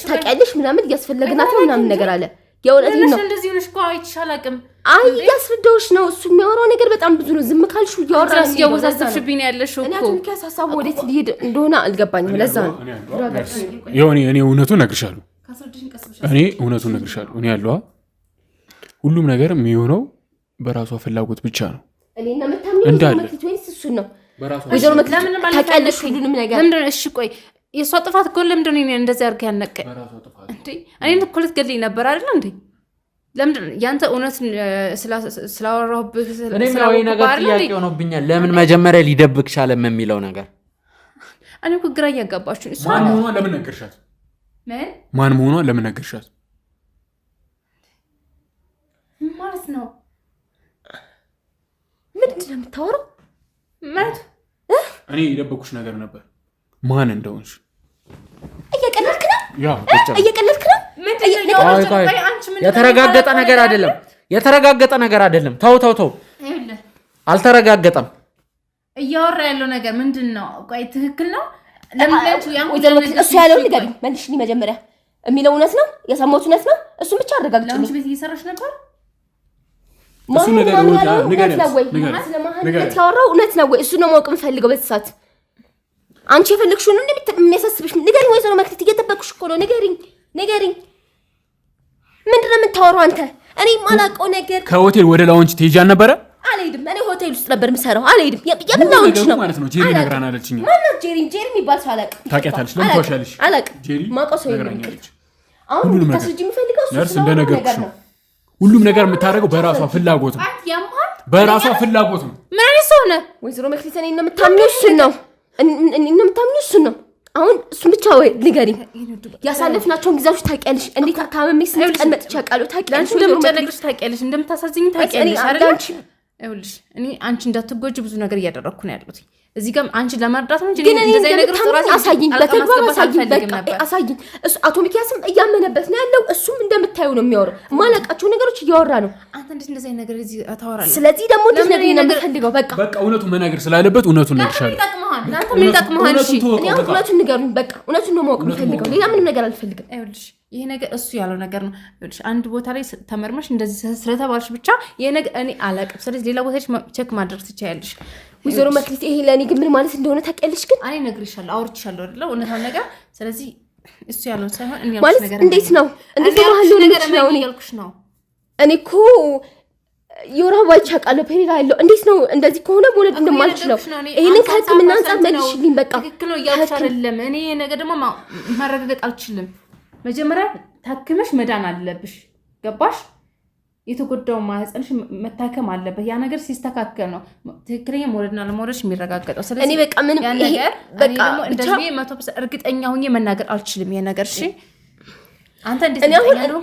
ታውቂያለሽ ምናምን እያስፈለግናት ነው ምናምን ነገር አለ። የእውነቴን ነው። እንደዚህ ሆነሽ እኮ አይቻል አቅም አይ እያስረዳሁሽ ነው። እሱ የሚያወራው ነገር በጣም ብዙ ነው። ዝም ካልሽ እያወራ ነው እያወዛዘብሽብኝ ያለሽው እኮ። እኔ ሚኪያስ ሀሳቡ ወዴት ሊሄድ እንደሆነ አልገባኝም። ለዛ ነው እኔ እውነቱን እነግርሻለሁ። እኔ ያለዋ ሁሉም ነገር የሚሆነው በራሷ ፍላጎት ብቻ ነው። እኔና መታምኝ ወይስ እሱን ነው? ወይዘሮ መክሊት ታውቂያለሽ ሁሉንም ነገር። ለምንድን ነው እሺ ቆይ የእሷ ጥፋት እኮ ለምንድን ነው እንደዚህ አድርገህ ያነቀኝ እንዴ? እኔን እኮ ልትገድልኝ ነበር አይደል እንዴ? ለምንድን ነው ያንተ እውነት ስላወራሁብህ ስለዚህ ነገር ጥያቄ ሆኖብኛል። ለምን መጀመሪያ ሊደብቅ ቻለም የሚለው ነገር እኔ እኮ ግራ እያጋባችሁ። ማን መሆኗን ለምን ነገርሻት? ማን መሆኗን ለምን ነገርሻት ማለት ነው? ምንድን ነው የምታወራው? ማለት እኔ የደበኩሽ ነገር ነበር ማን እንደሆንሽ። እየቀለድክ ነው? እየቀለድክ ነው? የተረጋገጠ ነገር አይደለም። ተው አልተረጋገጠም። እያወራ ያለው ነገር ምንድን ነው? ቆይ ትክክል ነው? እሱ ያለውን ንገሪኝ መልሽልኝ። መጀመሪያ የሚለው እውነት ነው? የሰማሁት እውነት ነው? እሱን ብቻ አረጋግጭልኝ። ለአንቺ ቤት እየሰራሽ ነበር? እሱ ነገር እውነት ያወራው እውነት ነው ወይ? እሱ ነው ማወቅ የምፈልገው በዚህ ሰዓት። አንቺ የፈለግሽው ነው እንደሚያሳስብሽ ንገሪኝ። ወይዘሮ መክሊት እየጠበቅሽ እኮ ነው። ንገሪኝ። ምንድን ነው የምታወራው አንተ? እኔ የማላውቀው ነገር። ከሆቴል ወደ ላውንች ትሄጂ አልነበረ? አልሄድም። እኔ ሆቴል ውስጥ ነበር የምሰራው። አልሄድም። የምን ላውንች ነው ማለት ነው? ጄሪ ነግራናለች። ማነው ጄሪ? ጄሪ የሚባል ሰው አላውቅም። ታውቂያታለሽ? ለምን ትዋሻለሽ? አላውቅም። ማውቀው ሰው የለም። አሁን ታስረጂ የምፈልገው እሱ እንደነገርኩሽ ነው። ሁሉም ነገር የምታደርገው በራሷ ፍላጎት ነው። ምን አይነት ሰው ነህ? ወይዘሮ መክሊት እኔን ነው የምታምኚው? እሱን ነው። አሁን እሱን ብቻ ወይ ንገሪኝ። ያሳለፍናቸውን ጊዜዎች ታውቂያለሽ። እንዴት አካባቢ ስንት ቀን መጥቻ ቃሉ ታውቂያለሽ። እንደምጨነቅሽ ታውቂያለሽ። እንደምታሳዝኝ ታውቂያለሽ አይደል? ይኸውልሽ እኔ አንቺ እንዳትጎጂ ብዙ ነገር እያደረኩ ነው ያለሁት እዚህ ጋር አንቺ ለማርዳት ነው እንጂ እንደዚህ ነገር ጥራት አሳይኝ። በተግባር አሳይኝ። እሱ አቶ ሚኪያስም እያመነበት ነው ያለው። እሱም እንደምታዩ ነው የሚያወራው። ማለቃቸው ነገሮች እያወራ ነው። አንተ እንደዚህ ነገር እዚህ ታወራለህ። ስለዚህ ደግሞ እንደዚህ ነገር ነው የምፈልገው። በቃ እውነቱን መናገር ስላለበት እውነቱን ነግርሻለሁ። እናንተ ምን ይጠቅምሃል? እሺ እኔ እውነቱን ንገሩኝ። በቃ እውነቱን ነው ማወቅ የምፈልገው። ሌላ ምንም ነገር አልፈልግም። ይኸውልሽ ይሄ ነገር እሱ ያለው ነገር ነው። ይኸውልሽ አንድ ቦታ ላይ ተመርመሽ እንደዚህ ስለተባልሽ ብቻ ይሄ ነገር እኔ አላውቅም። ስለዚህ ሌላ ቦታ ቼክ ማድረግ ትችያለሽ። ወይዘሮ መክሊት ይሄ ለኔ ግን ምን ማለት እንደሆነ ታውቂያለሽ? ግን እኔ እነግርሻለሁ፣ አውርቼሻለሁ አይደል? እውነታውን ነገር። ስለዚህ እሱ ያለው ሳይሆን እኔ ማለት ነገር እንዴት ነው ማለት ነገር ነው ያልኩሽ ነው። እኔ እኮ የወራባ ይቻቃለሁ ፔሪራ ያለው እንዴት ነው እንደዚህ ከሆነ መውለድ እንደማልችለው ይሄንን ከህክምና አንፃር መልሽልኝ። በቃ ትክክል ነው እያልኩሽ አይደለም። እኔ ነገር ደግሞ ማረጋገጥ አልችልም። መጀመሪያ ታክመሽ መዳን አለብሽ። ገባሽ? የተጎዳው ማህፀንሽ መታከም አለበት። ያ ነገር ሲስተካከል ነው ትክክለኛ መውለድና ለመውለድሽ የሚረጋገጠው። ስለዚህ እኔ በቃ ምን ያ ነገር በቃ እንደዚህ 100% እርግጠኛ ሆኜ መናገር አልችልም። ይሄ ነገር እሺ አንተ እንዴት ነው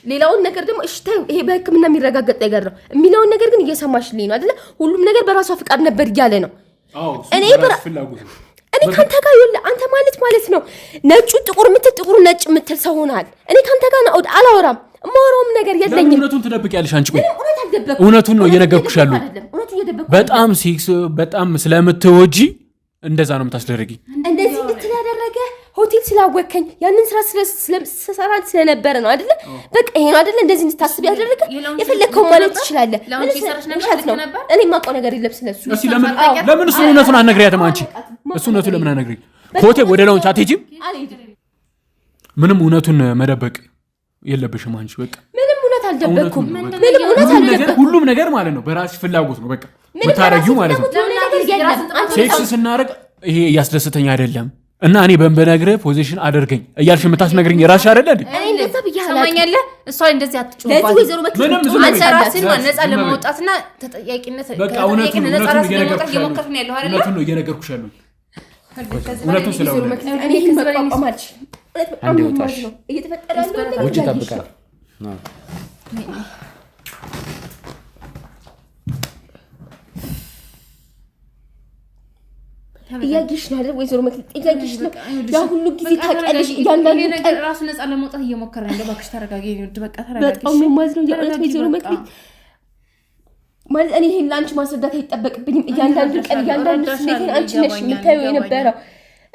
ሌላውን ነገር ደግሞ እሺ ታዩ ይሄ በህክምና የሚረጋገጥ ነገር ነው የሚለውን ነገር ግን እየሰማሽልኝ ነው አይደለ? ሁሉም ነገር በራሷ ፍቃድ ነበር እያለ ነው። እኔ ካንተ ጋር ይኸውልህ አንተ ማለት ነው ነጩ ጥቁር ምትል ጥቁሩ ነጭ ምትል ሰው ሆናል። እኔ ካንተ ጋር ነው አላወራም። ማወራውም ነገር የለኝም። እውነቱን ትደብቂያለሽ አንቺ። ቆይ እውነቱን ነው እየነገርኩሽ ያለው። በጣም ሴክስ በጣም ስለምትወጂ እንደዛ ነው የምታስደርጊ። እንደዚህ እንድትል ያደረገ ሆቴል ስላወከኝ ያንን ስራ ስለሰራ ስለነበረ ነው አይደለ? በቃ ይሄ ነው አይደለ? እንደዚህ እንድታስብ ያደረገ የፈለከው ማለት ትችላለህ። እኔ የማውቀው ነገር የለም ስለሱ። ለምን እሱ እውነቱን አትነግሪያትም አንቺ? እሱ እውነቱን ለምን አትነግሪኝ? ከሆቴል ወደ ላውንች አትሄጂም? ምንም እውነቱን መደበቅ የለብሽም አንቺ። በቃ ምንም እውነት አልደበኩም። ሁሉም ነገር ማለት ነው በራስሽ ፍላጎት ነው በቃ የምታረጊው ማለት ነው። ሴክስ ስናደርግ ይሄ እያስደስተኝ አይደለም እና እኔ በነግርህ ፖዚሽን አደርገኝ እያልሽ የምታስነግሪኝ የራስሽ አይደለ እንዴ? እኔ እንደዛ ብያለሁ። ሰማኛለህ? እሷ እንደዚህ አትጮህባት። አንሰራስን ነፃ ለማውጣትና ተጠያቂነት በቃ እውነቱን ነፃ ራስ ለማውጣት እየሞከርኩ ነው ያለው አይደል? እውነቱን ነው እየነገርኩሽ ያለው። እውነቱን ስለሆነ እኔ ይሄን መቋቋም አልችልም። አንዴ ወጣሽ እየተፈጠረ ያለው ውጭ ጠብቃ እያጊሽ ነው አይደል? ወይዘሮ መክሊት እያጊሽ ነው። ያ ሁሉ ጊዜ ታውቂያለሽ። እያንዳንዱ ነገር ራሱ ነፃ ለማውጣት እየሞከረ ነው። እባክሽ ተረጋጊ። በቃ ተረጋጊ። በጣም ነው ማለት ነው የእውነት ወይዘሮ መክሊት ማለት እኔ ይሄን ለአንቺ ማስረዳት አይጠበቅብኝም። እያንዳንዱ ቀን እያንዳንዱ ስሜቴን አንቺ ነሽ የምታየው የነበረው።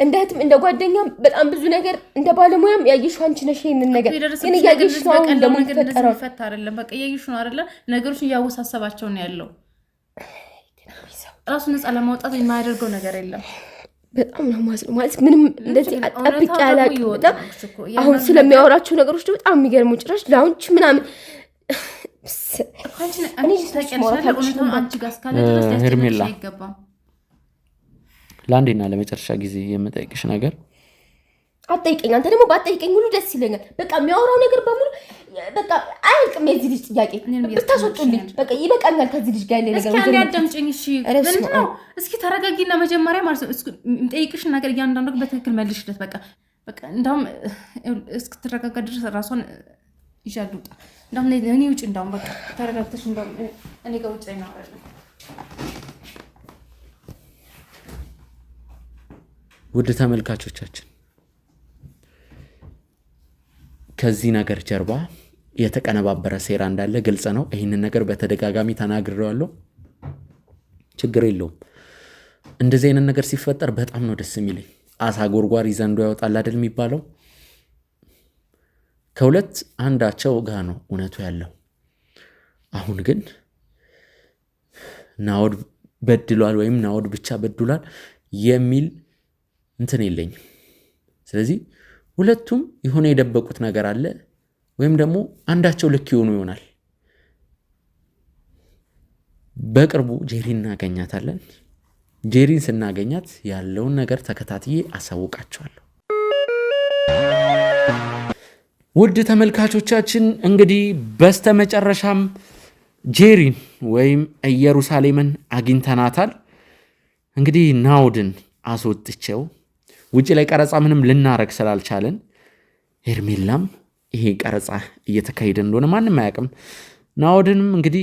እንደ እህትም እንደ ጓደኛም በጣም ብዙ ነገር እንደ ባለሙያም ያየሽው አንቺ ነሽ። ይሄንን ነገር ግን እያየሽ ነው ደግሞ ተፈጠረው ፈታ አይደለም በቃ እያየሽ ነው አይደለ? ነገሮችን እያወሳሰባቸው ነው ያለው። ራሱን ነፃ ለማውጣት የማያደርገው ነገር የለም። በጣም ነው ማለት ምንም እንደዚህ አጥብቅ ያላቀ አሁን ስለሚያወራቸው ነገሮች በጣም የሚገርሙ ጭራሽ ላውንች ምናምን ሄርሜላ ለአንዴና ለመጨረሻ ጊዜ የምጠይቅሽ ነገር አጠይቀኝ። አንተ ደግሞ ባጠይቀኝ ሁሉ ደስ ይለኛል። በቃ የሚያወራው ነገር በሙሉ በቃ አያልቅም። የዚህ ልጅ ጥያቄ ብታስወጡልኝ በቃ ይበቃኛል። ከዚህ ልጅ ጋር ያለ ነገር እስኪ አዳምጪኝ እሺ። ምንድነው? እስኪ ተረጋጊና መጀመሪያ ማለት ነው የምጠይቅሽን ነገር እያንዳንዱ በትክክል መልሽለት። በቃ እንደውም እስክትረጋጋ ድረስ ራሷን ይዣል ውጣ። እንደውም እኔ ውጭ እንደውም በቃ ተረጋግተሽ እንደውም እኔ ጋር ውጭ ነው አይደል? ውድ ተመልካቾቻችን ከዚህ ነገር ጀርባ የተቀነባበረ ሴራ እንዳለ ግልጽ ነው። ይህንን ነገር በተደጋጋሚ ተናግሬዋለሁ። ችግር የለውም። እንደዚህ አይነት ነገር ሲፈጠር በጣም ነው ደስ የሚለኝ። አሳ ጎርጓሪ ዘንዶ ያወጣል አይደል የሚባለው? ከሁለት አንዳቸው ጋር ነው እውነቱ ያለው። አሁን ግን ናኦድ በድሏል ወይም ናኦድ ብቻ በድሏል የሚል እንትን የለኝም። ስለዚህ ሁለቱም የሆነ የደበቁት ነገር አለ ወይም ደግሞ አንዳቸው ልክ ይሆኑ ይሆናል። በቅርቡ ጄሪን እናገኛታለን። ጄሪን ስናገኛት ያለውን ነገር ተከታትዬ አሳውቃቸዋለሁ። ውድ ተመልካቾቻችን እንግዲህ በስተመጨረሻም ጄሪን ወይም ኢየሩሳሌምን አግኝተናታል። እንግዲህ ናኦድን አስወጥቼው ውጪ ላይ ቀረጻ ምንም ልናረግ ስላልቻለን ሄርሜላም ይሄ ቀረጻ እየተካሄደ እንደሆነ ማንም አያውቅም። ናኦድንም እንግዲህ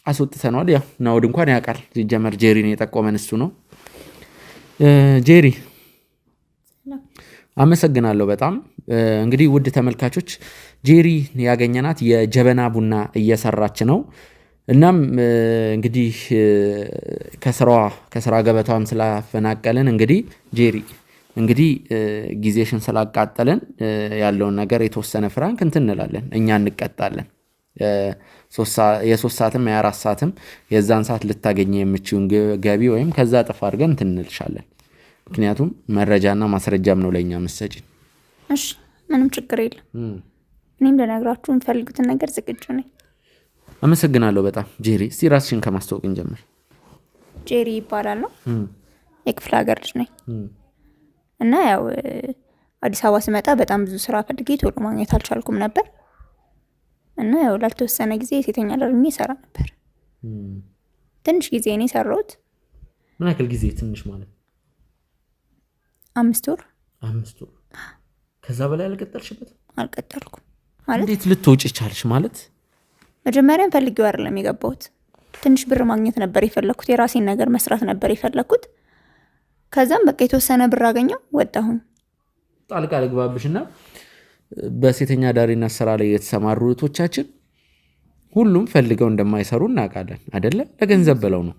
አስወጥተናል። ያው ናኦድ እንኳን ያውቃል። ሲጀመር ጄሪን የጠቆመን እሱ ነው። ጄሪ አመሰግናለሁ በጣም። እንግዲህ ውድ ተመልካቾች ጄሪ ያገኘናት የጀበና ቡና እየሰራች ነው። እናም እንግዲህ ከስራ ገበታዋም ስላፈናቀልን እንግዲህ ጄሪ እንግዲህ ጊዜሽን ስላቃጠለን ያለውን ነገር የተወሰነ ፍራንክ እንትን እንላለን፣ እኛ እንቀጣለን። የ3 ሰዓትም የ4 ሰዓትም የዛን ሰዓት ልታገኘ የምችውን ገቢ ወይም ከዛ ጥፍ አድርገን እንትን እንልሻለን። ምክንያቱም መረጃና ማስረጃም ነው ለእኛ መሰጭን። እሺ ምንም ችግር የለም። እኔም ለነግራችሁ የምፈልጉትን ነገር ዝግጁ ነኝ። አመሰግናለሁ በጣም ጄሪ። እስቲ ራስሽን ከማስተዋወቅ እንጀምር። ጄሪ ይባላል ነው የክፍለ ሀገር ልጅ ነኝ እና ያው አዲስ አበባ ስመጣ በጣም ብዙ ስራ ፈልጌ ቶሎ ማግኘት አልቻልኩም ነበር እና ያው ላልተወሰነ ጊዜ ሴተኛ አዳሪ እሰራ ነበር። ትንሽ ጊዜ ነው የሰራሁት። ምን ያክል ጊዜ? ትንሽ ማለት 5 ወር። 5 ወር? ከዛ በላይ አልቀጠልሽበት? አልቀጠልኩም። ማለት እንዴት ልትወጪ ቻልሽ? ማለት መጀመሪያም ፈልጌው አይደለም የገባሁት። ትንሽ ብር ማግኘት ነበር የፈለኩት፣ የራሴን ነገር መስራት ነበር የፈለኩት። ከዛም በቃ የተወሰነ ብር አገኘው ወጣሁኝ። ጣልቃ ልግባብሽና በሴተኛ አዳሪነት ስራ ላይ የተሰማሩ እህቶቻችን ሁሉም ፈልገው እንደማይሰሩ እናውቃለን አይደለ? ለገንዘብ ብለው ነው።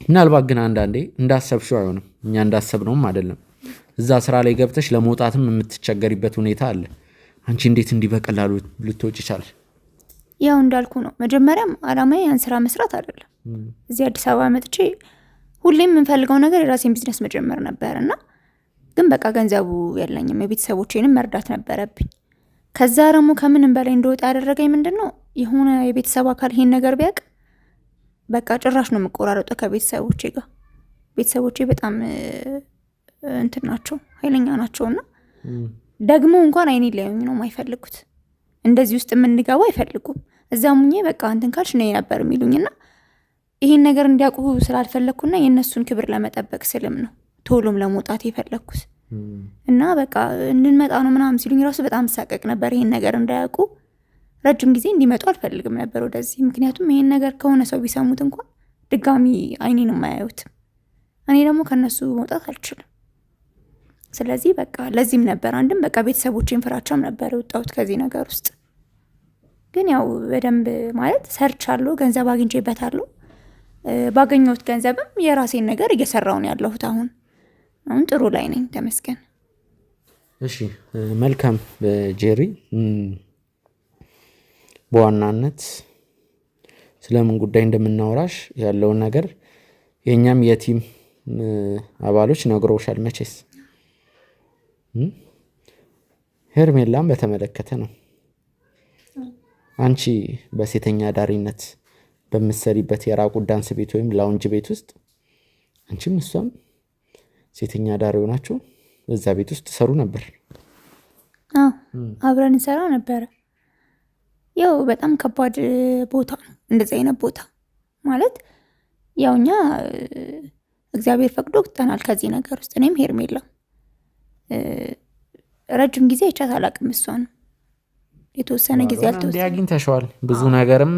ምናልባት ግን አንዳንዴ እንዳሰብሽው አይሆንም፣ እኛ እንዳሰብነውም አይደለም። እዛ ስራ ላይ ገብተሽ ለመውጣትም የምትቸገሪበት ሁኔታ አለ። አንቺ እንዴት እንዲህ በቀላሉ ልትወጪ ቻልሽ? ያው እንዳልኩ ነው። መጀመሪያም አላማዬ ያን ስራ መስራት አይደለም። እዚህ አዲስ አበባ መጥቼ ሁሌም የምንፈልገው ነገር የራሴን ቢዝነስ መጀመር ነበር እና ግን በቃ ገንዘቡ የለኝም። የቤተሰቦቼንም መርዳት ነበረብኝ። ከዛ ደግሞ ከምንም በላይ እንደወጣ ያደረገኝ ምንድነው የሆነ የቤተሰብ አካል ይሄን ነገር ቢያውቅ በቃ ጭራሽ ነው የምቆራረጠው ከቤተሰቦቼ ጋር። ቤተሰቦቼ በጣም እንትን ናቸው፣ ኃይለኛ ናቸውና ደግሞ እንኳን አይኔ ሊያዩኝ ነው የማይፈልጉት። እንደዚህ ውስጥ የምንገባው አይፈልጉም። እዛም ሙኜ በቃ እንትን ካልሽ ነይ ነበር የሚሉኝና ይሄን ነገር እንዲያውቁ ስላልፈለኩና የእነሱን ክብር ለመጠበቅ ስልም ነው ቶሎም ለመውጣት የፈለኩት እና በቃ እንድንመጣ ነው ምናምን ሲሉኝ ራሱ በጣም ሳቀቅ ነበር። ይሄን ነገር እንዳያውቁ ረጅም ጊዜ እንዲመጡ አልፈልግም ነበር ወደዚህ። ምክንያቱም ይሄን ነገር ከሆነ ሰው ቢሰሙት እንኳን ድጋሚ አይኔን የማያዩት፣ እኔ ደግሞ ከነሱ መውጣት አልችልም። ስለዚህ በቃ ለዚህም ነበር አንድም በቃ ቤተሰቦቼን ፍራቻም ነበር የወጣሁት ከዚህ ነገር ውስጥ። ግን ያው በደንብ ማለት ሰርቻለሁ፣ ገንዘብ አግኝቼበታለሁ። ባገኘሁት ገንዘብም የራሴን ነገር እየሰራሁ ነው ያለሁት አሁን። አሁን ጥሩ ላይ ነኝ ተመስገን። እሺ መልካም ጄሪ፣ በዋናነት ስለምን ጉዳይ እንደምናወራሽ ያለውን ነገር የኛም የቲም አባሎች ነግሮሻል መቼስ። ሄርሜላን በተመለከተ ነው። አንቺ በሴተኛ ዳሪነት በምትሰሪበት የራቁ ዳንስ ቤት ወይም ላውንጅ ቤት ውስጥ አንቺም እሷም ሴተኛ ዳሪ ሆናችሁ እዛ ቤት ውስጥ ትሰሩ ነበር? አዎ አብረን እንሰራ ነበረ። ያው በጣም ከባድ ቦታ ነው እንደዚህ አይነት ቦታ ማለት። ያው እኛ እግዚአብሔር ፈቅዶ ወጥተናል ከዚህ ነገር ውስጥ። እኔም ሄርሜላ ረጅም ጊዜ አይቻት አላቅም። እሷን የተወሰነ ጊዜ አልተወሰነ አግኝተሽዋል ብዙ ነገርም።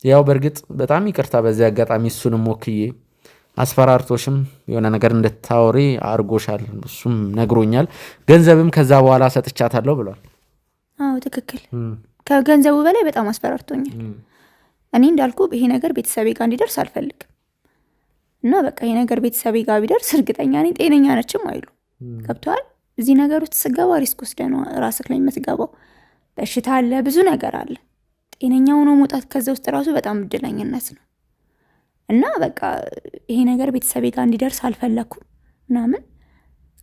ያው በእርግጥ በጣም ይቅርታ በዚህ አጋጣሚ እሱንም ወክዬ አስፈራርቶሽም የሆነ ነገር እንድታወሪ አርጎሻል። እሱም ነግሮኛል። ገንዘብም ከዛ በኋላ ሰጥቻታለሁ ብሏል። አዎ ትክክል። ከገንዘቡ በላይ በጣም አስፈራርቶኛል። እኔ እንዳልኩ ይሄ ነገር ቤተሰቤ ጋር እንዲደርስ አልፈልግም እና በቃ ይሄ ነገር ቤተሰቤ ጋር ቢደርስ እርግጠኛ ነኝ ጤነኛ ነችም አይሉ ገብተዋል። እዚህ ነገር ውስጥ ስገባ ሪስክ ወስደህ ነው ራስህ ላይ የምትገባው። በሽታ አለ፣ ብዙ ነገር አለ። ጤነኛ ሆኖ መውጣት ከዛ ውስጥ ራሱ በጣም እድለኝነት ነው እና በቃ ይሄ ነገር ቤተሰቤ ጋር እንዲደርስ አልፈለኩም ምናምን።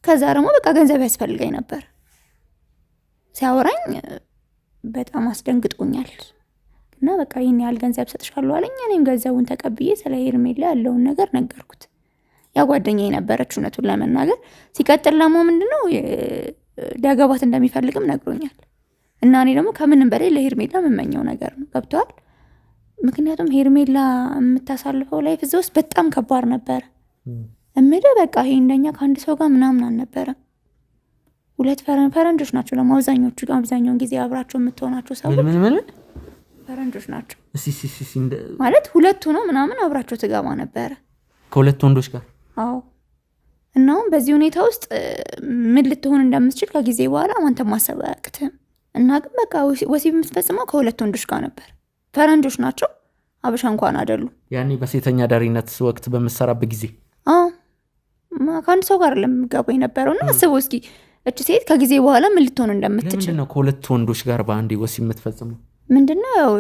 ከዛ ደግሞ በቃ ገንዘብ ያስፈልገኝ ነበር። ሲያወራኝ በጣም አስደንግጦኛል እና በቃ ይህን ያህል ገንዘብ ሰጥሻለሁ አለኝ። እኔም ገንዘቡን ተቀብዬ ስለ ሄርሜላ ያለውን ነገር ነገርኩት። ያ ጓደኛዬ ነበረች እውነቱን ለመናገር። ሲቀጥል ደግሞ ምንድነው ሊያገባት እንደሚፈልግም ነግሮኛል እና እኔ ደግሞ ከምንም በላይ ለሄርሜላ የምመኘው ነገር ነው ገብተዋል። ምክንያቱም ሄርሜላ የምታሳልፈው ላይፍ እዛ ውስጥ በጣም ከባድ ነበረ እምልህ። በቃ ይሄ እንደኛ ከአንድ ሰው ጋር ምናምን አልነበረም። ሁለት ፈረንጆች ናቸው ደግሞ አብዛኛውን ጊዜ አብራቸው የምትሆናቸው ሰዎች ፈረንጆች ናቸው ማለት ሁለቱ ነው ምናምን አብራቸው ትገባ ነበረ ከሁለት ወንዶች ጋር። አዎ እናውም በዚህ ሁኔታ ውስጥ ምን ልትሆን እንደምትችል ከጊዜ በኋላ አንተ ማሰብ አያቅትም። እና ግን በቃ ወሲብ የምትፈጽመው ከሁለት ወንዶች ጋር ነበር። ፈረንጆች ናቸው፣ አበሻ እንኳን አይደሉም። ያኔ በሴተኛ ዳሪነት ወቅት በምትሰራበት ጊዜ አዎ ከአንድ ሰው ጋር ለምገባው የነበረው እና አስበው እስኪ እቺ ሴት ከጊዜ በኋላ ምን ልትሆን እንደምትችል። ለምንድነው ከሁለት ወንዶች ጋር በአንዴ ወሲብ የምትፈጽመው? ምንድነው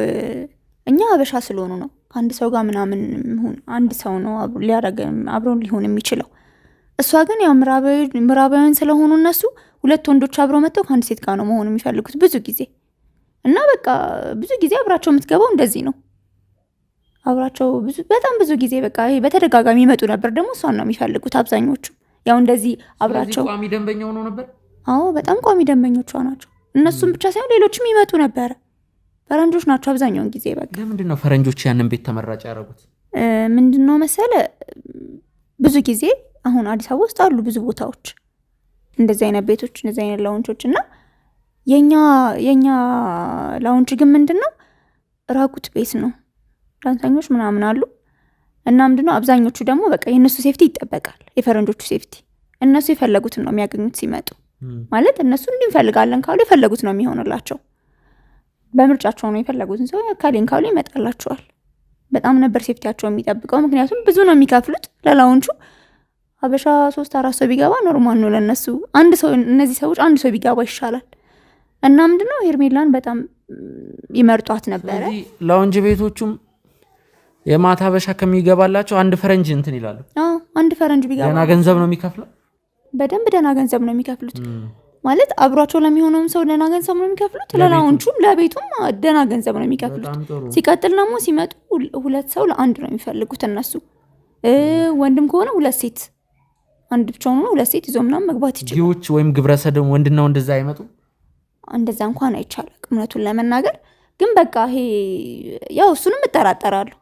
እኛ አበሻ ስለሆኑ ነው። ከአንድ ሰው ጋር ምናምን አንድ ሰው ነው አብረውን ሊሆን የሚችለው። እሷ ግን ያው ምዕራባውያን ስለሆኑ እነሱ ሁለት ወንዶች አብረው መጥተው ከአንድ ሴት ጋር ነው መሆኑ የሚፈልጉት ብዙ ጊዜ። እና በቃ ብዙ ጊዜ አብራቸው የምትገባው እንደዚህ ነው። አብራቸው በጣም ብዙ ጊዜ በቃ በተደጋጋሚ ይመጡ ነበር። ደግሞ እሷን ነው የሚፈልጉት አብዛኞቹ። ያው እንደዚህ አብራቸው ቋሚ ደንበኛ ሆኖ ነበር። አዎ በጣም ቋሚ ደንበኞቿ ናቸው። እነሱም ብቻ ሳይሆን ሌሎችም ይመጡ ነበር። ፈረንጆች ናቸው አብዛኛውን ጊዜ። በቃ ለምንድነው ፈረንጆች ያንን ቤት ተመራጭ ያደረጉት? ምንድነው መሰለ ብዙ ጊዜ አሁን አዲስ አበባ ውስጥ አሉ ብዙ ቦታዎች እንደዚህ አይነት ቤቶች፣ እንደዚህ አይነት ላውንቾች እና የኛ ላውንች ግን ምንድነው ራቁት ቤት ነው። ዳንሰኞች ምናምን አሉ እና ምንድነው አብዛኞቹ ደግሞ በቃ የእነሱ ሴፍቲ ይጠበቃል። የፈረንጆቹ ሴፍቲ እነሱ የፈለጉትን ነው የሚያገኙት ሲመጡ። ማለት እነሱ እንፈልጋለን ካሉ የፈለጉት ነው የሚሆንላቸው። በምርጫቸው ነው የፈለጉትን ሰው ካሌን ካሉ ይመጣላቸዋል። በጣም ነበር ሴፍቲያቸው የሚጠብቀው። ምክንያቱም ብዙ ነው የሚከፍሉት ለላውንቹ። አበሻ 3-4 ሰው ቢገባ ኖርማል ነው ለነሱ። አንድ ሰው እነዚህ ሰዎች አንድ ሰው ቢገባ ይሻላል። እና ምንድነው ሄርሜላን በጣም ይመርጧት ነበረ። ላውንጅ ቤቶቹም የማታ አበሻ ከሚገባላቸው አንድ ፈረንጅ እንትን ይላሉ። አዎ አንድ ፈረንጅ ቢገባ ደህና ገንዘብ ነው የሚከፍለው። በደንብ ደህና ገንዘብ ነው የሚከፍሉት። ማለት አብሯቸው ለሚሆነውም ሰው ደህና ገንዘብ ነው የሚከፍሉት፣ ለላውንቹም ለቤቱም ደህና ገንዘብ ነው የሚከፍሉት። ሲቀጥል ደግሞ ሲመጡ ሁለት ሰው ለአንድ ነው የሚፈልጉት እነሱ። ወንድም ከሆነ ሁለት ሴት፣ አንድ ብቻውን ሆኖ ሁለት ሴት ይዞ ምናምን መግባት ይችላል። ጊዎች ወይም ግብረሰዶም ወንድና ወንድ እዛ አይመጡ። እንደዛ እንኳን አይቻልም እውነቱን ለመናገር ግን በቃ ይሄ ያው እሱንም እጠራጠራለሁ።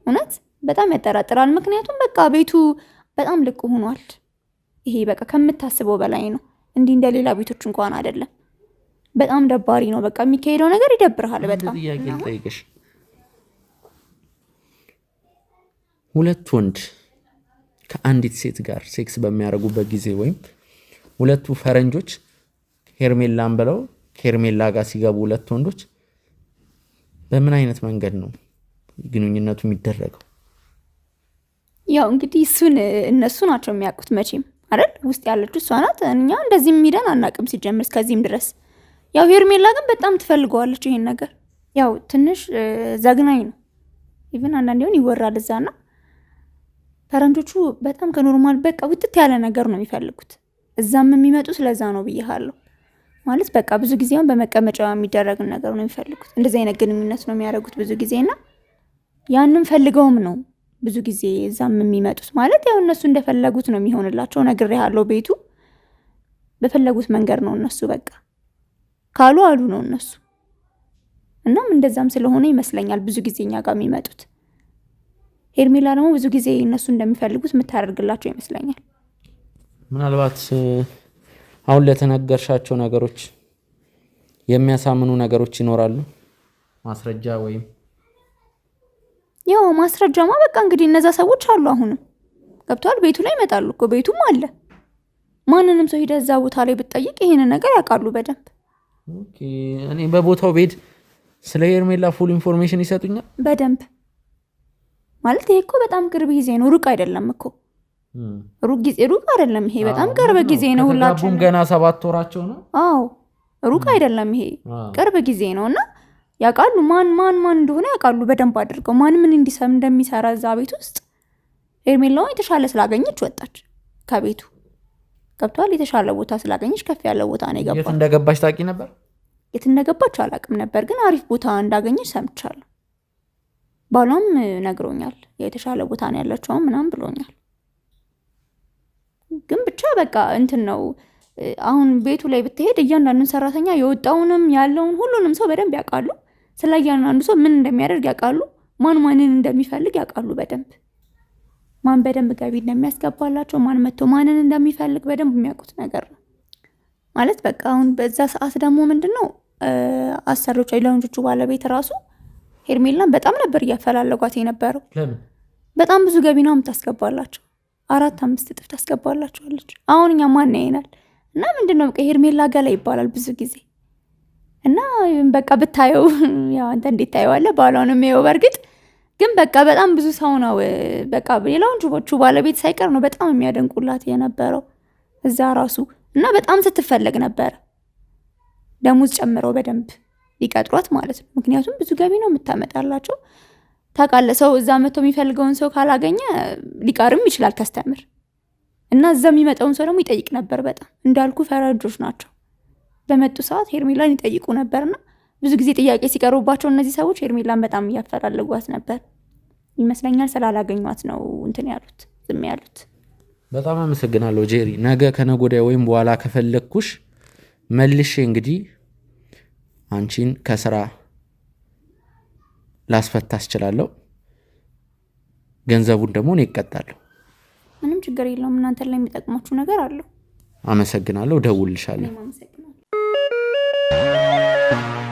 እውነት በጣም ያጠራጥራል። ምክንያቱም በቃ ቤቱ በጣም ልቅ ሆኗል። ይሄ በቃ ከምታስበው በላይ ነው። እንዲህ እንደሌላ ቤቶች እንኳን አይደለም። በጣም ደባሪ ነው። በቃ የሚካሄደው ነገር ይደብርሃል በጣም። ጥያቄ ልጠይቅሽ። ሁለት ወንድ ከአንዲት ሴት ጋር ሴክስ በሚያደርጉበት ጊዜ ወይም ሁለቱ ፈረንጆች ሄርሜላን ብለው ከሄርሜላ ጋር ሲገቡ ሁለት ወንዶች በምን አይነት መንገድ ነው ግንኙነቱ የሚደረገው? ያው እንግዲህ እሱን እነሱ ናቸው የሚያውቁት መቼም አይደል? ውስጥ ያለችው እሷ ናት። እኛ እንደዚህ የሚደን አናውቅም ሲጀምር እስከዚህም ድረስ። ያው ሄርሜላ ግን በጣም ትፈልገዋለች ይሄን ነገር። ያው ትንሽ ዘግናኝ ነው። ኢቭን አንዳንዴ ይወራል እዛና ፈረንጆቹ በጣም ከኖርማል በቃ ውጥት ያለ ነገር ነው የሚፈልጉት። እዛም የሚመጡት ለዛ ነው ብዬሃለሁ። ማለት በቃ ብዙ ጊዜውን በመቀመጫ የሚደረግ ነገር ነው የሚፈልጉት። እንደዚህ አይነት ግንኙነት ነው የሚያደርጉት ብዙ ጊዜና ያንን ፈልገውም ነው ብዙ ጊዜ እዛም የሚመጡት። ማለት ያው እነሱ እንደፈለጉት ነው የሚሆንላቸው። ነግሬሃለሁ፣ ቤቱ በፈለጉት መንገድ ነው እነሱ በቃ ካሉ አሉ ነው እነሱ። እናም እንደዛም ስለሆነ ይመስለኛል ብዙ ጊዜ እኛ ጋር የሚመጡት። ሄርሜላ ደግሞ ብዙ ጊዜ እነሱ እንደሚፈልጉት የምታደርግላቸው ይመስለኛል። ምናልባት አሁን ለተነገርሻቸው ነገሮች የሚያሳምኑ ነገሮች ይኖራሉ፣ ማስረጃ ወይም ያው ማስረጃማ በቃ እንግዲህ እነዛ ሰዎች አሉ። አሁንም ገብተዋል። ቤቱ ላይ ይመጣሉ እኮ ቤቱም አለ። ማንንም ሰው ሄደህ እዛ ቦታ ላይ ብትጠይቅ ይሄንን ነገር ያውቃሉ በደንብ። ኦኬ፣ እኔ በቦታው ቤት ስለ ሄርሜላ ፉል ኢንፎርሜሽን ይሰጡኛል በደንብ። ማለት ይሄ እኮ በጣም ቅርብ ጊዜ ነው፣ ሩቅ አይደለም እኮ። ሩቅ አይደለም ይሄ፣ በጣም ቅርብ ጊዜ ነው። ሁላችንም ገና 7 ወራቸው ነው። አዎ ሩቅ አይደለም ይሄ፣ ቅርብ ጊዜ ነውና ያውቃሉ። ማን እንደሆነ ያውቃሉ በደንብ አድርገው። ማን ምን እንደሚሰራ እዛ ቤት ውስጥ። ሄርሜላው የተሻለ ስላገኘች ወጣች ከቤቱ ገብቷል። የተሻለ ቦታ ስላገኘች ከፍ ያለ ቦታ ነው የገባች። የት እንደገባች ታውቂ ነበር? የት እንደገባች አላውቅም ነበር፣ ግን አሪፍ ቦታ እንዳገኘች ሰምቻለሁ። ባሏም ነግሮኛል። የተሻለ ቦታ ነው ያለችው ምናምን ብሎኛል። ግን ብቻ በቃ እንትን ነው። አሁን ቤቱ ላይ ብትሄድ እያንዳንዱን ሰራተኛ የወጣውንም ያለውን ሁሉንም ሰው በደንብ ያውቃሉ። ስለ እያንዳንዱ ሰው ምን እንደሚያደርግ ያውቃሉ። ማንን እንደሚፈልግ ያውቃሉ በደንብ። ማን በደንብ ገቢ እንደሚያስገባላቸው፣ ማን መጥቶ ማንን እንደሚፈልግ በደንብ የሚያውቁት ነገር ነው ማለት በቃ። አሁን በዛ ሰዓት ደግሞ ምንድነው አሰሪዎች ለወንጆቹ ባለቤት ራሱ ሄርሜላን በጣም ነበር እያፈላለጓት የነበረው። በጣም ብዙ ገቢ ነው የምታስገባላቸው። 4-5 እጥፍ ታስገባላቸዋለች። አሁን እኛ ማን ያይናል? እና ምንድነው በቃ ሄርሜላ ገላ ይባላል ብዙ ጊዜ። እና በቃ ብታየው ያው አንተ እንዴት ታየዋለህ? ባሏንም ነው በርግጥ ግን በቃ በጣም ብዙ ሰው ነው በቃ የወንጆቹ ባለቤት ሳይቀር ነው በጣም የሚያደንቁላት የነበረው እዛ ራሱ። እና በጣም ስትፈለግ ነበር። ደሞዝ ጨምረው በደንብ ሊቀጥሯት ማለት ነው። ምክንያቱም ብዙ ገቢ ነው የምታመጣላቸው። ታውቃለህ፣ ሰው እዛ መጥቶ የሚፈልገውን ሰው ካላገኘ ሊቀርም ይችላል ከስተምር። እና እዛ የሚመጣውን ሰው ደግሞ ይጠይቅ ነበር በጣም። እንዳልኩ ፈረንጆች ናቸው። በመጡ ሰዓት ሄርሜላን ይጠይቁ ነበርና ብዙ ጊዜ ጥያቄ ሲቀርቡባቸው እነዚህ ሰዎች ሄርሜላን በጣም እያፈላለጓት ነበር ይመስለኛል። ስላላገኟት ነው እንትን ያሉት፣ ዝም ያሉት። በጣም አመሰግናለሁ ጄሪ። ነገ ከነገ ወዲያ ወይም በኋላ ከፈለግኩሽ መልሼ እንግዲህ አንቺን ከስራ ላስፈታ እችላለሁ። ገንዘቡን ደግሞ እኔ እቀጣለሁ። ምንም ችግር የለውም። እናንተ ላይ የሚጠቅማችሁ ነገር አለው። አመሰግናለሁ። ደውልልሻለሁ።